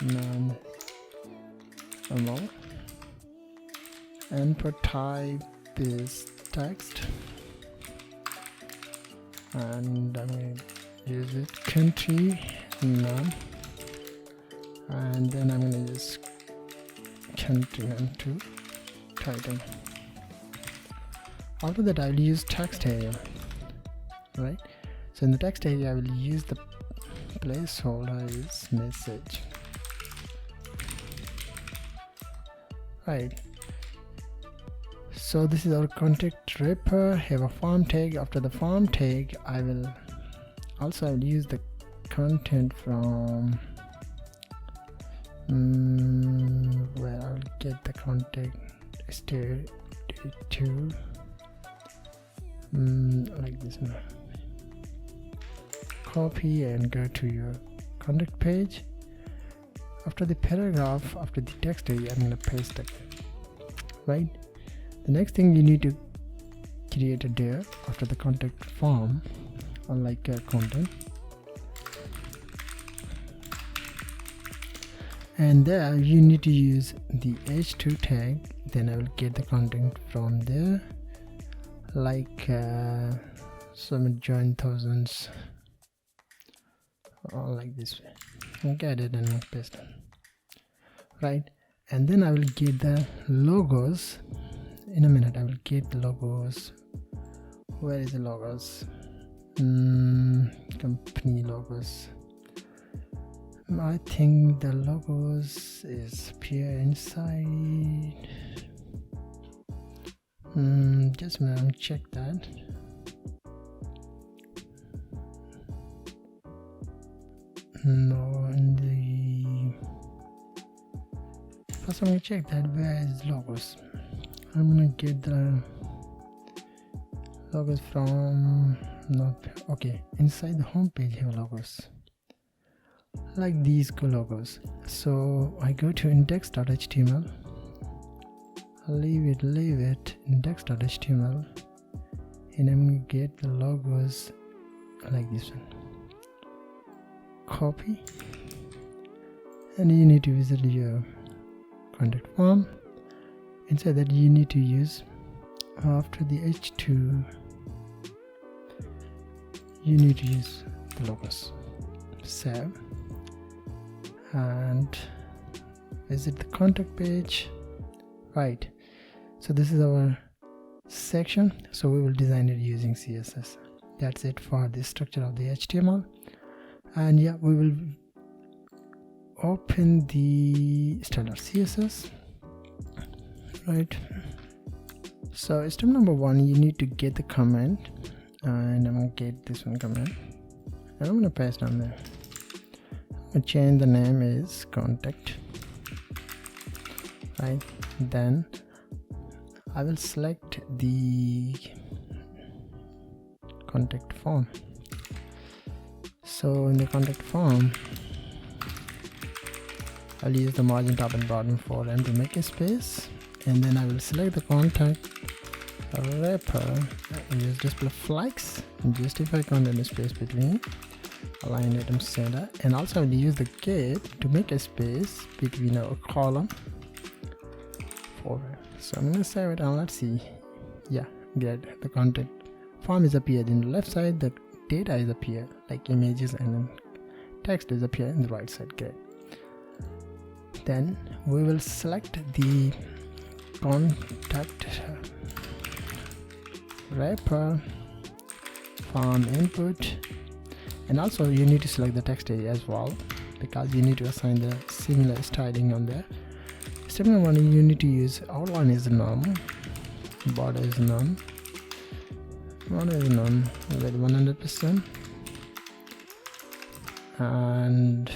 S1: non-email, input type is text, and I'm going to use it country, none, and then I'm going to use country and to title. After that I will use text area, right? So in the text area I will use the placeholder is message, right? So this is our contact wrapper, have a form tag. After the form tag I will use the content from where I'll get the contact state to like this one. Copy and go to your contact page. After the paragraph, after the text area, I'm gonna paste it, right? The next thing you need to create a div after the contact form, unlike content, and there you need to use the h2 tag. Then I will get the content from there, like some join thousands, or like this way. I'll get it and paste it, right? And then I will get the logos. In a minute I will get the logos. Where is the logos? Company logos. I think the logos is appear inside. Just a minute, I'll check that. No, in the first I'm gonna check that where is logos. I'm gonna get the logos from okay, inside the home page have logos like these logos. So I go to index.html, leave it index.html, and I'm gonna get the logos like this one. Copy, and you need to visit your contact form. Inside that you need to use, after the h2 you need to use the logos. Save and visit the contact page, right? So this is our section, so we will design it using CSS. That's it for the structure of the HTML. And yeah, we will open the style.css, right? So step number 1, you need to get the comment, and I'm gonna get this one comment, and I'm gonna paste on there. I'm gonna change the name is contact, right? Then I will select the contact form. So in the contact form I'll use the margin top and bottom for them to make a space, and then I will select the contact wrapper and use display flags and justify content space between align item center, and also I will use the gate to make a space between our column forward. So I'm gonna save it and let's see. Yeah, good. The contact form is appeared in the left side, the data is appeared like images, and then text is appear in the right side. Great. Then we will select the contact wrapper form input, and also you need to select the text area as well, because you need to assign the similar styling on there. Step number 1, you need to use outline is none, border is none, border is none with 100%, and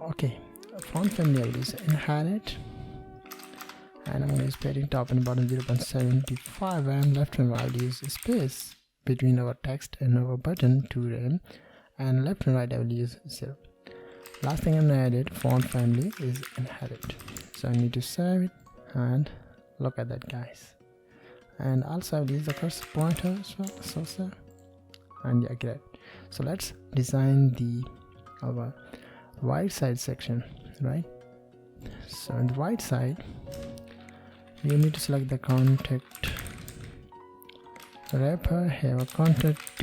S1: okay, font family I will use inherit, and I'm going to use padding top and bottom 0.75, and left and right use space between our text and our button 2 rem, and left and right I will use 0. Last thing I'm going to edit font family is inherit, so I need to save it and look at that, guys. And also I will use the cursor pointer as well, so and yeah, great. So let's design our right side section, right? So on the right side you need to select the contact wrapper, have a contact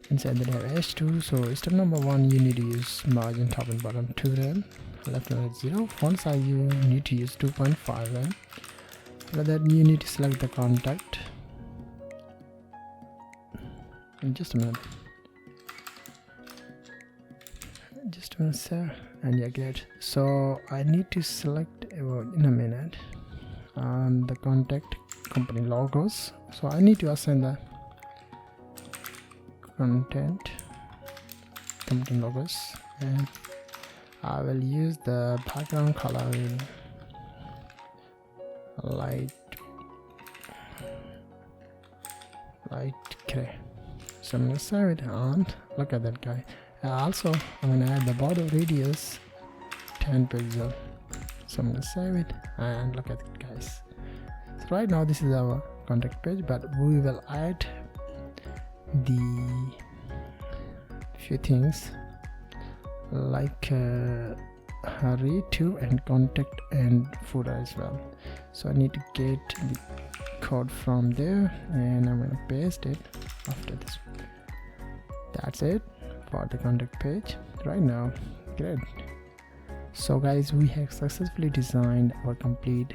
S1: inside that have h2. So step number 1, you need to use margin top and bottom 2 rem, left and right 0. Font size you need to use 2.5 rem. After that you need to select the contact. In just a minute, sir, and yeah, great. So I need to select in a minute the contact company logos. So I need to assign the content company logos, and I will use the background color in light gray. So I'm gonna save it, and look at that guy. Also I'm gonna add the border radius 10 pixel. So I'm gonna save it, and look at it, guys. So right now this is our contact page, but we will add the few things like read to and contact and footer as well. So I need to get the code from there, and I'm gonna paste it after this. That's it for the contact page right now. Great. So guys, we have successfully designed our complete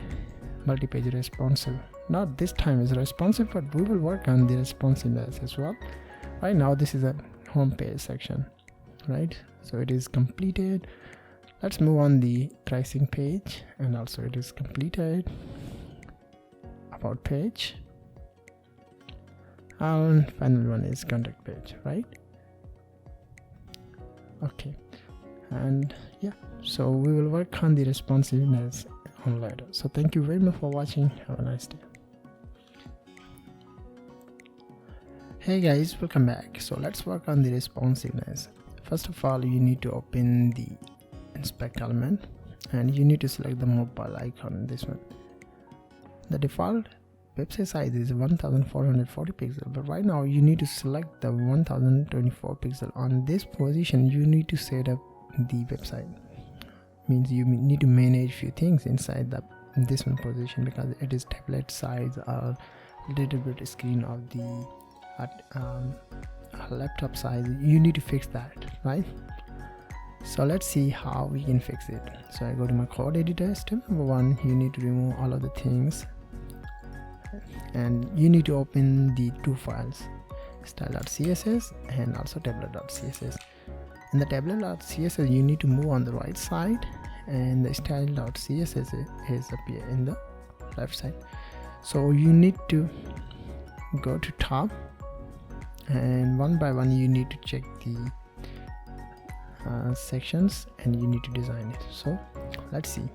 S1: multi-page responsive. Not this time is responsive, but we will work on the responsiveness as well. Right now this is a home page section, right? So it is completed. Let's move on the pricing page, and also it is completed. About page, and final one is contact page, right? Okay, and yeah, so we will work on the responsiveness on later. So thank you very much for watching. Have a nice day. Hey guys, welcome back. So let's work on the responsiveness. First of all, you need to open the inspect element, and you need to select the mobile icon, this one. The default website size is 1440 pixel, but right now you need to select the 1024 pixel. On this position you need to set up the website. Means you need to manage few things inside this one position, because it is tablet size or little bit screen of the laptop size. You need to fix that, right? So let's see how we can fix it. So I go to my code editor. Step number 1, you need to remove all of the things, and you need to open the two files, style.css and also tablet.css. In the tablet.css you need to move on the right side, and the style.css is appear in the left side. So you need to go to top, and one by one you need to check the sections, and you need to design it. So let's see.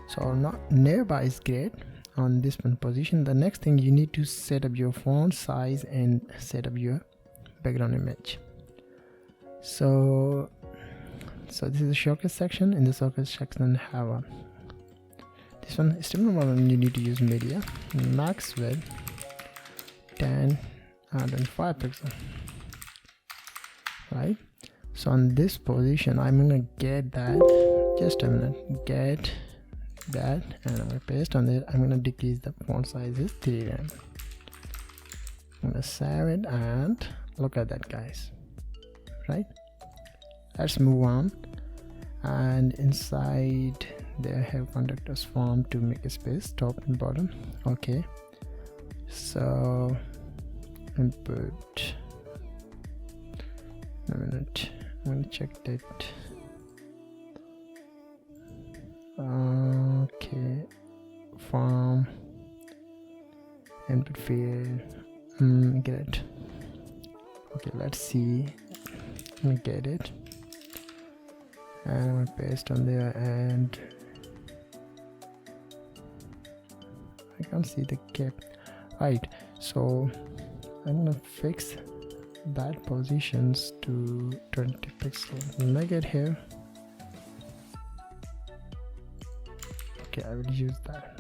S1: So now nearby is great on this one position. The next thing, you need to set up your font size and set up your background image. So this is the showcase section. In the showcase section have this one. Step number 1, you need to use media, max width 10 and 25 pixel, right? So on this position I'm gonna get that, just a minute, get that, and I'm gonna paste on it. I'm gonna decrease the font size is 3 rem. I'm gonna save it, and look at that, guys, right? Let's move on, and inside there have contact us form to make a space top and bottom. Okay, so input, a minute, I'm gonna check that. Okay, form, input field, get it. Okay, let's see. I'm gonna get it, and I'm gonna paste on there, and I can't see the cap, right? So I'm gonna fix that positions to 20 pixels. Make it here. Okay, I will use that.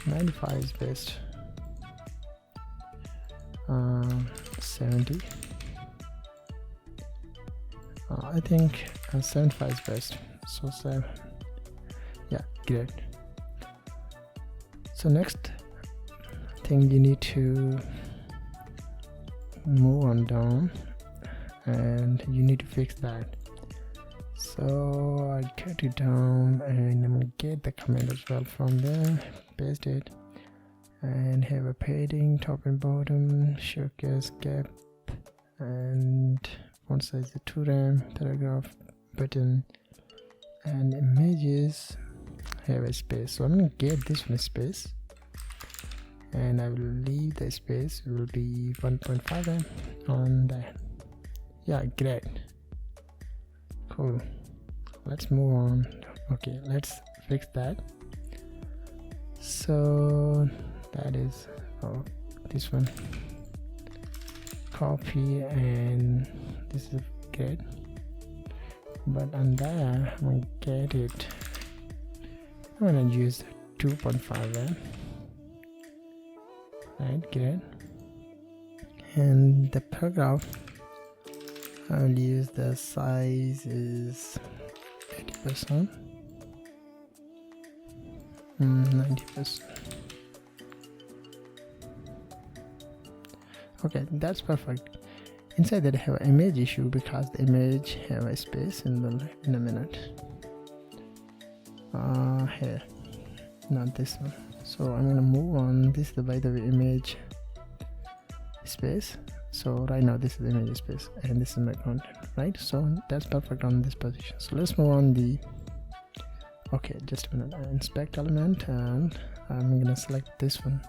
S1: 95 is best. 70. I think 75 is best. So 7. Yeah, great. So next thing, you need to move on down, and you need to fix that. So I'll cut it down, and I'm gonna get the comment as well from there, paste it, and have a padding top and bottom, showcase gap, and font size is 2 rem, paragraph, button, and images have a space. So I'm gonna get this one a space, and I will leave the space, it will be 1.5 rem on that. Yeah, great, cool. Let's move on. Okay, let's fix that. So that is this one, copy, and this is great, but on there I'm gonna get it, I'm gonna use 2.5 rem, right? Great. And the paragraph, I will use the size is 80%, 90%. Okay, that's perfect. Inside that I have an image issue because the image have a space in a minute. Here, not this one. So I'm gonna move on. This is the, by the way, image space. So right now this is the image space, and this is my content, right? So that's perfect on this position. So let's move on the, okay, just a minute. Inspect element, and I'm gonna select this one,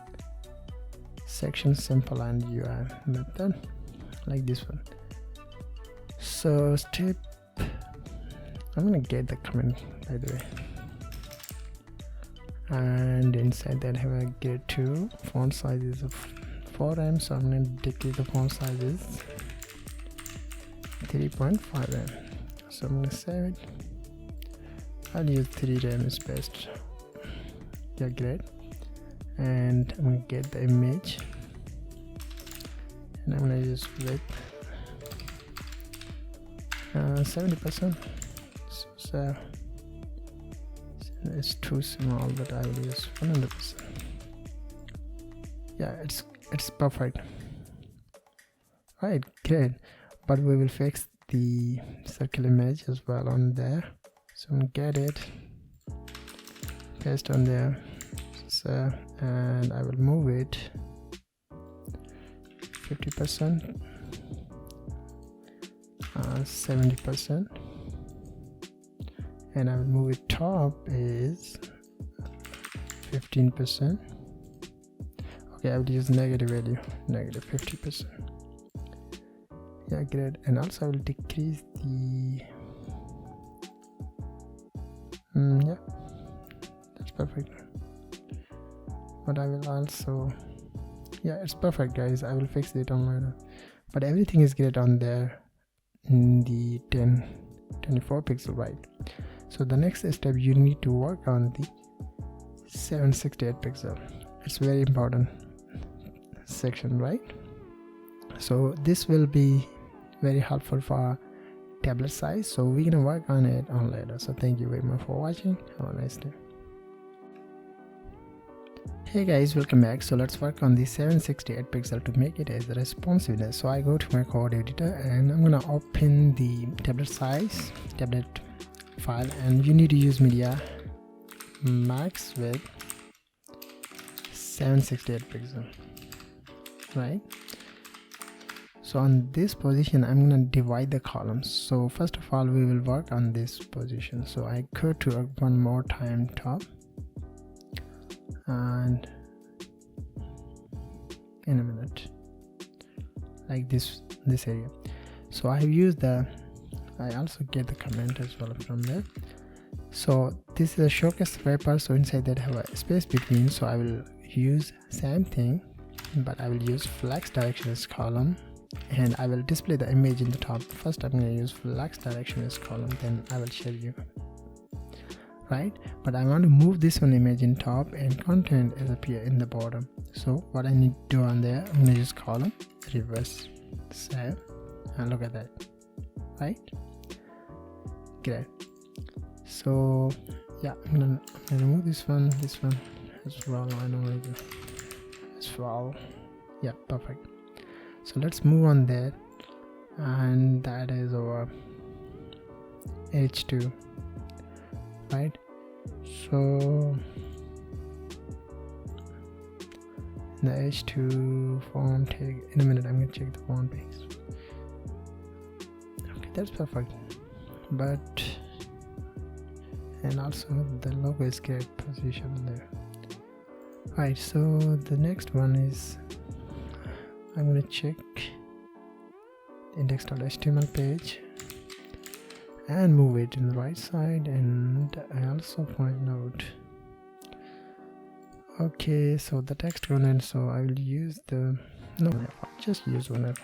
S1: section simple and UI method, like this one. So step, I'm gonna get the comment by the way, and inside that I have a get to font size is of 4 rem, so I'm going to decrease the font sizes 3.5 rem. So I'm going to save it. I'll use 3 rem is best. Yeah, great. And I'm going to get the image, and I'm going to use width 70%. So it's too small, but I will use 100%. Yeah, it's perfect. Right, great. But we will fix the circle image as well on there. So I'm gonna get it, paste on there, so, and I will move it 50%, 70%, and I will move it top is 15%. Okay, I will use negative value, negative 50%. Yeah, great. And also I will decrease the yeah, that's perfect. But I will also, yeah, it's perfect guys. I will fix it on later, but everything is great on there in the 24 pixel, right? So the next step, you need to work on the 768 pixel. It's very important section, right? So this will be very helpful for tablet size, so we're gonna work on it on later. So thank you very much for watching. Have a nice day. Hey guys, welcome back. So let's work on the 768 pixel to make it as a responsiveness. So I go to my code editor, and I'm gonna open the tablet size, tablet file, and you need to use media max with 768 pixel, right? So on this position, I'm gonna divide the columns. So first of all, we will work on this position. So I go to one more time top, and in a minute, like this area. So I have used the, I also get the comment as well from there. So this is a showcase wrapper, so inside that I have a space between, so I will use same thing, but I will use flex direction as column, and I will display the image in the top. First I'm going to use flex direction as column, then I will show you, right? But I want to move this one image in top and content is appear in the bottom. So what I need to do on there, I'm going to use column, reverse, save, and look at that, right? Great. So yeah, I'm gonna remove this one as well. I know as well. Yeah, perfect. So let's move on there, and that is our h2, right? So the h2 font tag, in a minute I'm going to check the font base. Okay, that's perfect. But and also the logo is correct position there. Alright, so the next one is I'm going to check index.html page and move it in the right side, and I also point out, okay, so the text content, so I will use the just use one F,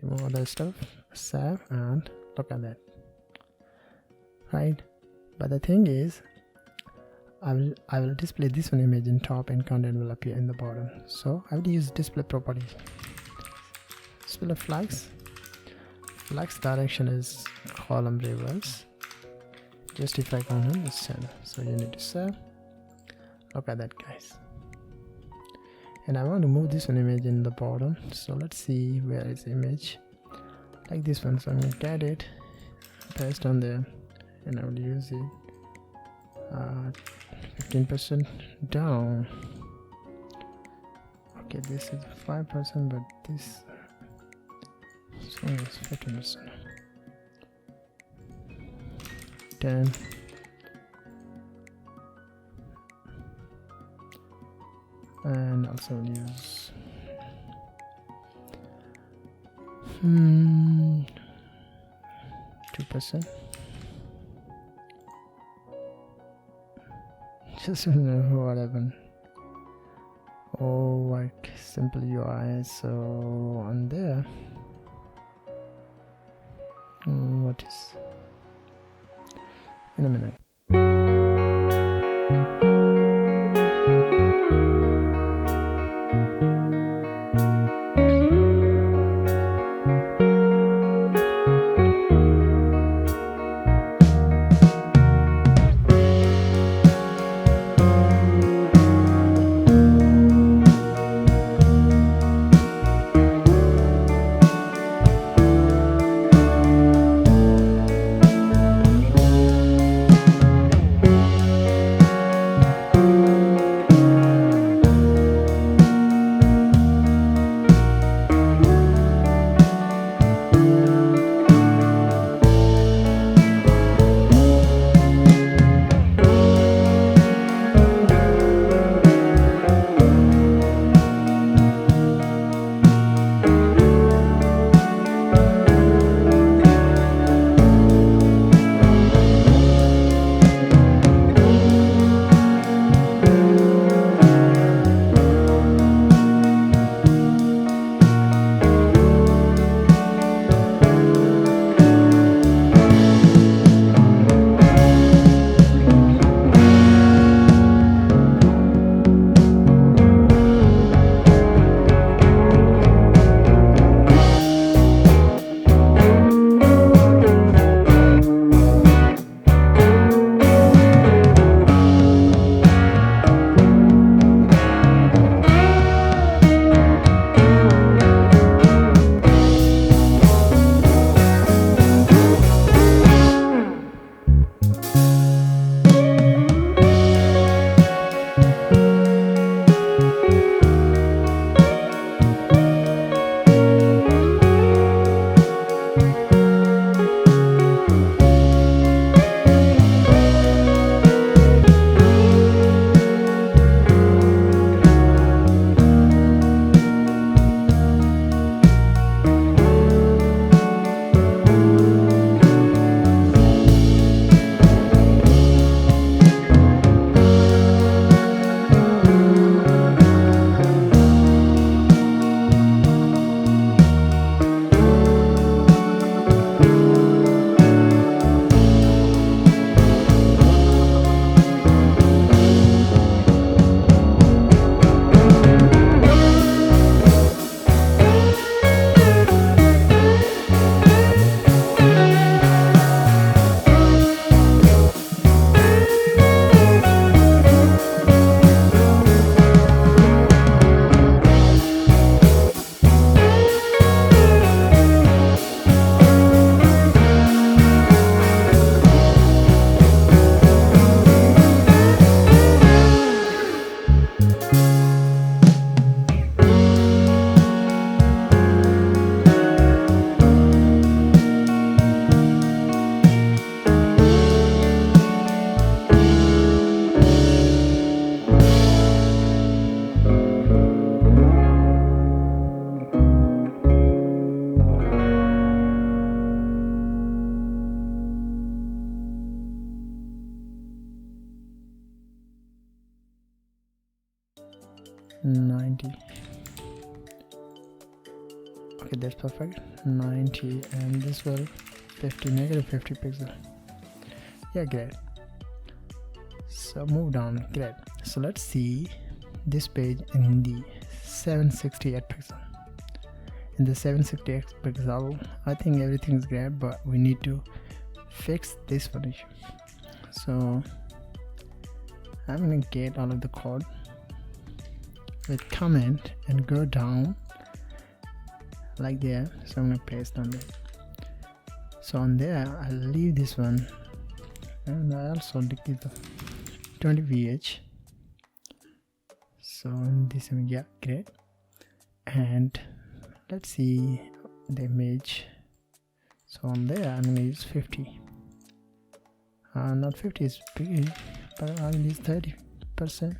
S1: remove all that stuff, save, and look at that, right? But the thing is, I will display this one image in top and content will appear in the bottom. So I will use display properties. Display flags. Flags direction is column reverse. Justify content is center. So you need to save. Look at that, guys. And I want to move this one image in the bottom. So let's see where is the image. Like this one. So I'm gonna get it, paste on there, and I will use it 15% down. Okay, this is 5%, but this one is 15%. 10. And also use 2%. Just remember what happened. Oh, like simple UI. So on there, what is? In a minute. 90. Okay, that's perfect. 90, and this will 50, negative 50 pixel. Yeah, great. So move down. Great. So let's see this page in the 768 pixel. In the 768 pixel, I think everything is great, but we need to fix this one issue. So I'm gonna get all of the code with comment and go down like there. So I'm gonna paste on there. So on there I'll leave this one, and I also decrease the 20 VH. So in this one, yeah, great. And let's see the image. So on there I'm gonna use 50. Not 50 is big, but I'll use 30%.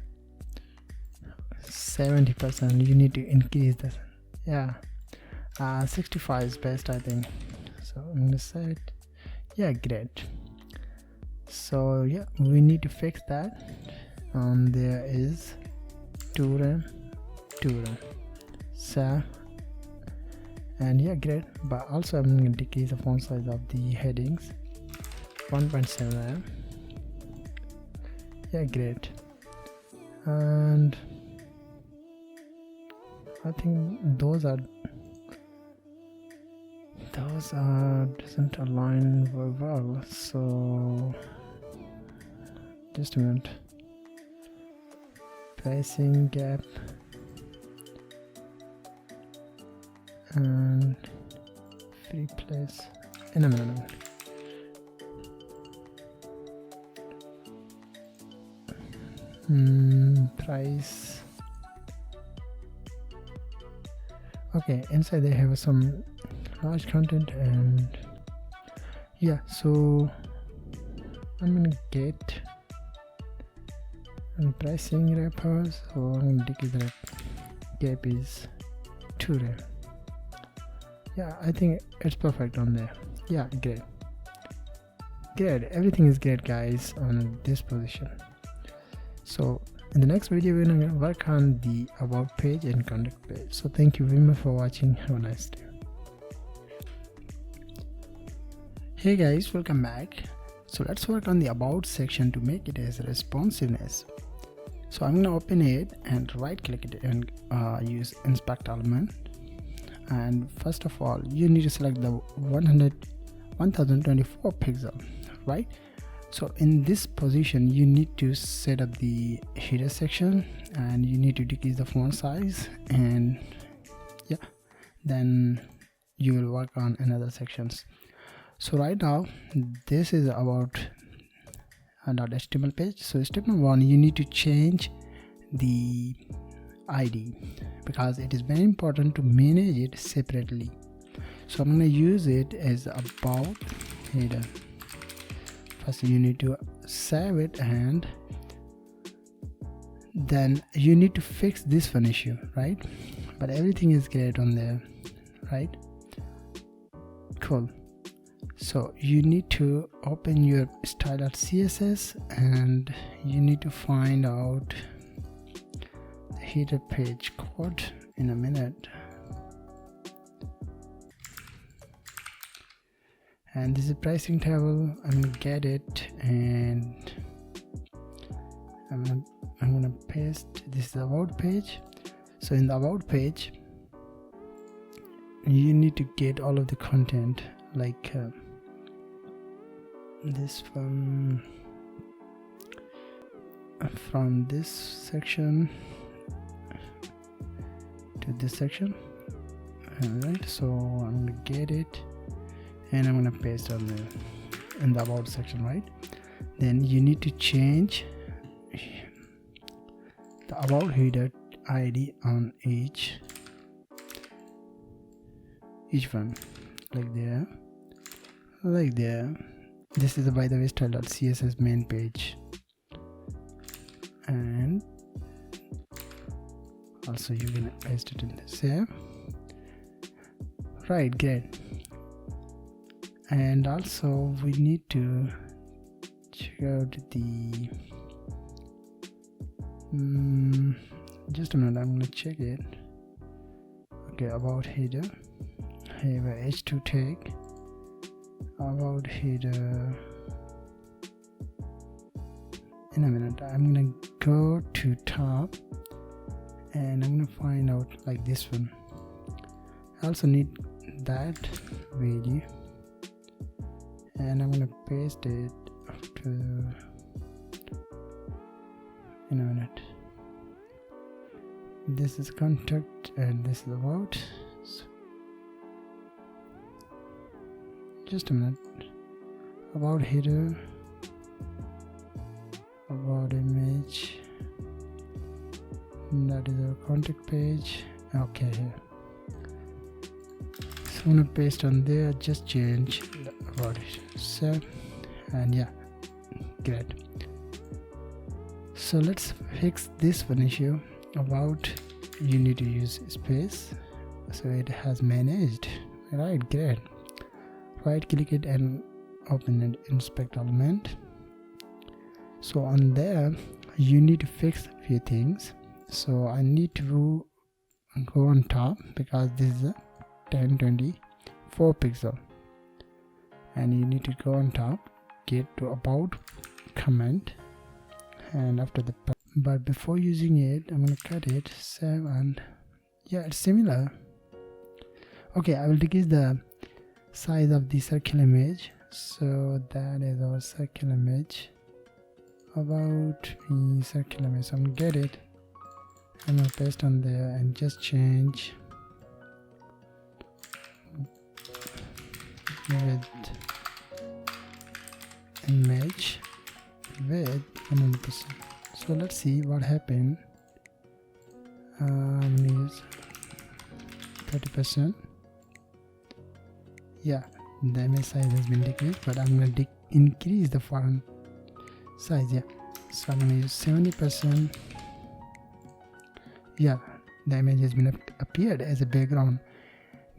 S1: 70%. You need to increase that. Yeah. 65 is best, I think. So I'm gonna set, yeah, great. So yeah, we need to fix that. There is 2 RAM, so, and yeah, great. But also I'm gonna decrease the font size of the headings, 1.7 RAM. Yeah, great. And I think those doesn't align very well. So just a minute. Pricing gap and free place. In a minute. Price. Okay, inside they have some large content, and yeah, so I'm gonna get pricing wrappers, so I'm gonna decrease the gap is 2 RAM. Yeah, I think it's perfect on there. Yeah, great. Everything is great, guys, on this position. So in the next video we're gonna work on the about page and contact page. So thank you very much for watching. Have a nice day. Hey guys, welcome back. So let's work on the about section to make it as responsiveness. So I'm gonna open it and right click it and use inspect element. And first of all, you need to select the 1024 pixel, right? So in this position you need to set up the header section, and you need to decrease the font size, and yeah, then you will work on another sections. So right now this is about .html page. So step number 1, you need to change the ID because it is very important to manage it separately. So I'm going to use it as about header. First you need to save it, and then you need to fix this one issue, right? But everything is great on there, right? Cool. So you need to open your style.css and you need to find out the header page code in a minute. And this is pricing table. I'm gonna get it, and I'm gonna paste. This is the about page. So in the about page you need to get all of the content, like this from this section to this section. Alright, so I'm gonna get it and I'm gonna paste on the in the about section, right? Then you need to change the about header ID on each one, like there. This is by the way style.css main page, and also you can paste it in this here, right? Great. And also we need to check out the Just a minute, I'm gonna check it. Okay, about header, have h2 tag, about header. In a minute, I'm gonna go to top and I'm gonna find out like this one. I also need that video and I'm gonna paste it after. In a minute. This is contact and this is about. So just a minute. About header, about image, that is our contact page. Okay, here. So I'm gonna paste on there, just change about it. So, and yeah, great. So let's fix this one issue about you need to use space. So it has managed, right? Great. Right click it and open and inspect element. So on there you need to fix a few things. So I need to go on top because this is a 1024 pixel and you need to go on top, get to about comment, and after the, but before using it I'm gonna cut it, save, and yeah, it's similar. Okay, I will decrease the size of the circle image. So that is our circle image, about the circle image. So I'm gonna get it, I'm gonna paste on there and just change with image with 100%. So let's see what happened. I'm gonna use 30%. Yeah, the image size has been decreased, but I'm gonna increase the font size. Yeah, so I'm gonna use 70%. Yeah, the image has been appeared as a background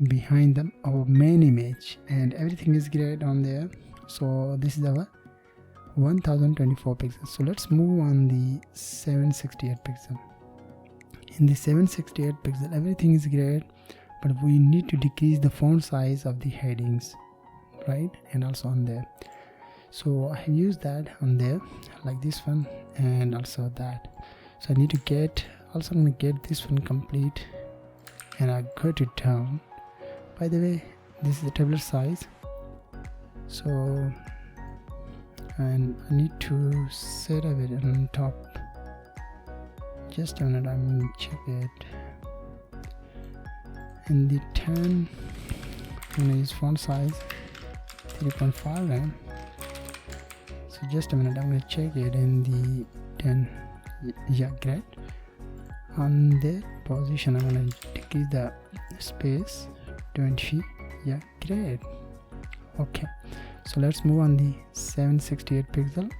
S1: behind our main image, and everything is great on there. So this is our 1024 pixels. So let's move on the 768 pixel. In the 768 pixel everything is great, but we need to decrease the font size of the headings, right? And also on there. So I have used that on there like this one and also that. So I need to get, also I'm going to get this one complete and I go to down. By the way, this is the tablet size. So, and I need to set up it on top. Just a minute, I'm going to check it. In the 10, I'm going to use font size 3.5 RAM. So just a minute, I'm going to check it in the 10. Yeah, great. On that position, I'm going to decrease the space 20. Yeah, great. Okay, so let's move on the 768 pixel.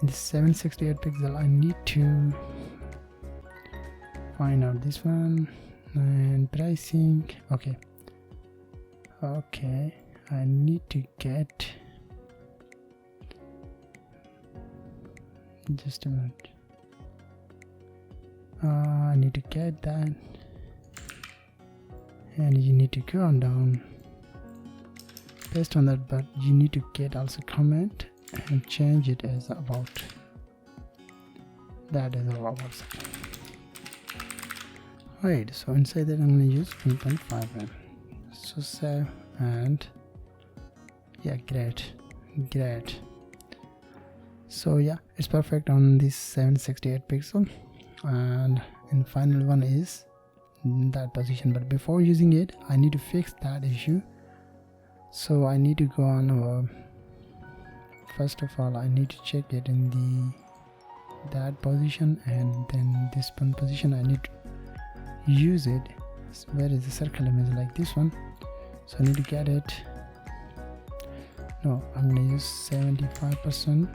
S1: In the 768 pixel I need to find out this one and pricing. Okay, I need to get, just a minute, I need to get that, and you need to go on down, paste on that, but you need to get also comment and change it as about. That is our section. Right, so inside that I'm going to use 1.5 RAM. So save, and yeah, great. So yeah, it's perfect on this 768 pixel, and in final one is that position. But before using it I need to fix that issue. So I need to go on our, first of all I need to check it in the that position, and then this one position I need to use it. So where is the circle image, like this one? So I need to get it. No, I'm gonna use 75%,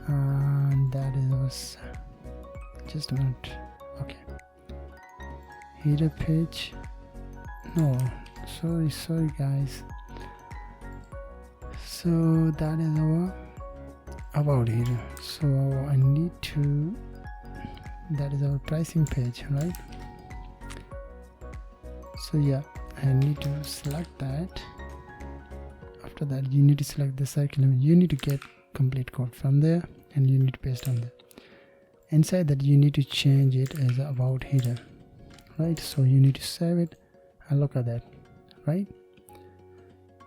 S1: and that is our, just a minute. Okay, header page. No, sorry guys. So that is our about header. So I need to that is our pricing page, right? So yeah, I need to select that. After that, you need to select the circle image. You need to get complete code from there and you need to paste on there. Inside that, you need to change it as about header, right? So you need to save it and look at that, right?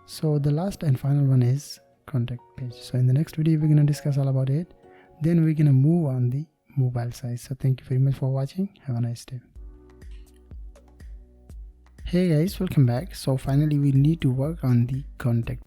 S1: So the last and final one is contact page. So in the next video, we're going to discuss all about it. Then we're going to move on the mobile side. So thank you very much for watching. Have a nice day. Hey guys, welcome back. So finally we need to work on the contact.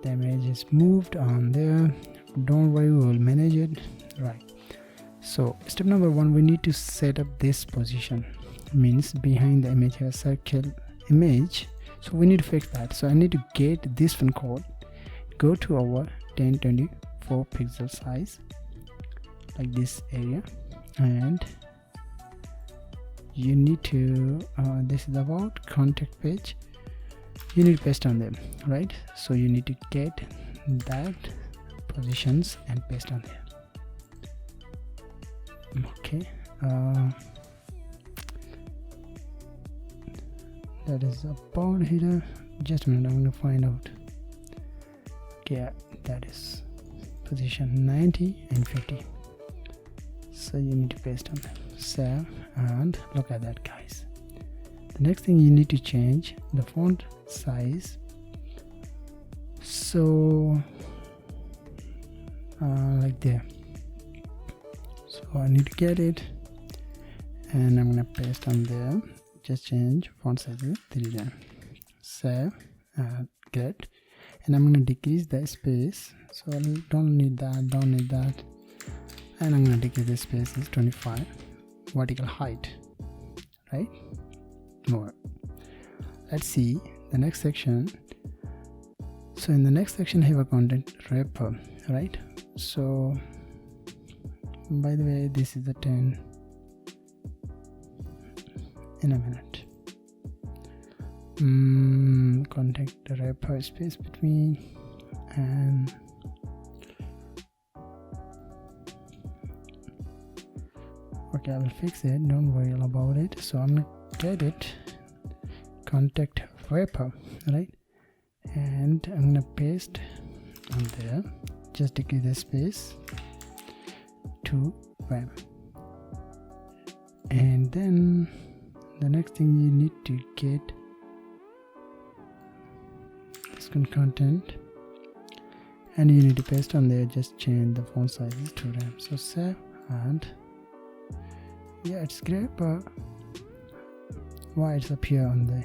S1: The image is moved on there. Don't worry, we will manage it, right? So step number 1, we need to set up this position. Means behind the image has circle image, so we need to fix that. So I need to get this one code, go to our 1024 pixel size, like this area, and you need to this is about contact page, you need to paste on them, right? So you need to get that positions and paste on there. Okay, that is about here. Just a minute, I'm going to find out. Okay, that is position 90 and 50. So you need to paste on them, save, and look at that, guys. The next thing, you need to change the font size. So like there. So I need to get it, and I'm gonna paste on there. Just change font size to 3 times. Save and get, and I'm gonna decrease the space. So I don't need that, and I'm gonna decrease the space is 25. Vertical height, right? More. Let's see the next section. So in the next section, I have a content wrapper, right? So by the way, this is the 10 in a minute. contact the wrapper space between, and okay, I will fix it, don't worry about it. So I'm gonna get it contact wrapper, right, and I'm gonna paste on there, just decrease the space to web. And then the next thing you need to get this content, and you need to paste on there, just change the font sizes to them. So save, and yeah, it's great, but why it's up here on the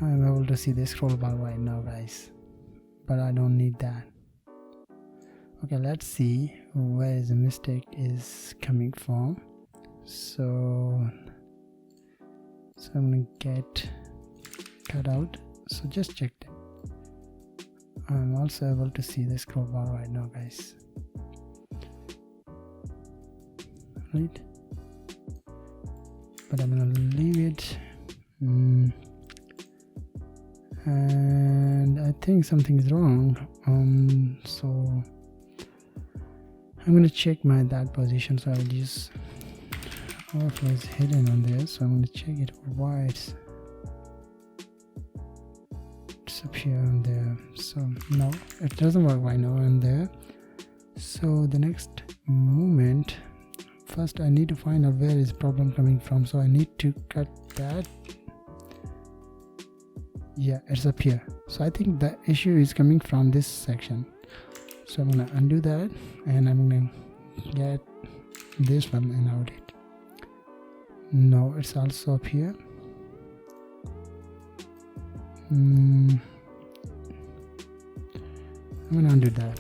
S1: I'm able to see the scroll bar right now, guys, but I don't need that. Okay, let's see where the mistake is coming from. So I'm gonna get cut out, so just check them. I'm also able to see the scroll bar right now, guys, right, but I'm gonna leave it. And I think something is wrong, so I'm gonna check that position. So I'll use overflow is hidden on there, so I'm gonna check it why it's up here on there. So no, it doesn't work right now on there. So the next moment, first I need to find out where is problem coming from, so I need to cut that. Yeah, it's up here. So I think the issue is coming from this section, so I'm gonna undo that, and I'm gonna get this one and out it. No, it's also up here. I'm gonna undo that,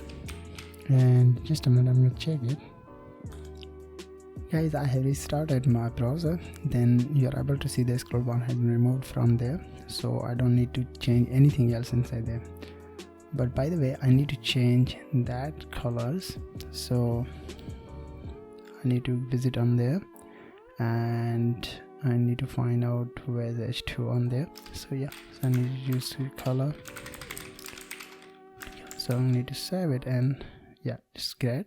S1: and just a minute, I'm gonna check it. Guys, I have restarted my browser, then you're able to see the scroll bar has been removed from there, so I don't need to change anything else inside there. But by the way, I need to change that colors, so I need to visit on there, and I need to find out where the H2 on there. So yeah, so I need to use the color, so I need to save it, and yeah, it's great.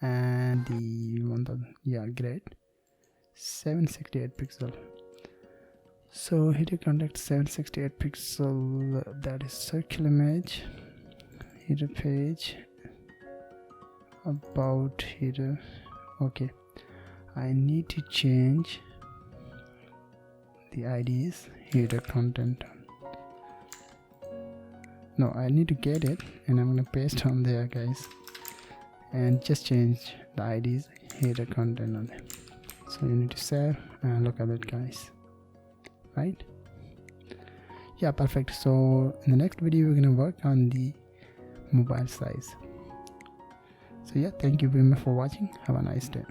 S1: And the one, yeah, great, 768 pixel. So header contact 768 pixel, that is circle image, header page, about header. Okay, I need to change the IDs header content. No, I need to get it, and I'm gonna paste on there, guys, and just change the IDs header content on it. So you need to save, and look at it, guys, right? Yeah, perfect. So in the next video we're gonna work on the mobile size. So yeah, thank you very much for watching. Have a nice day.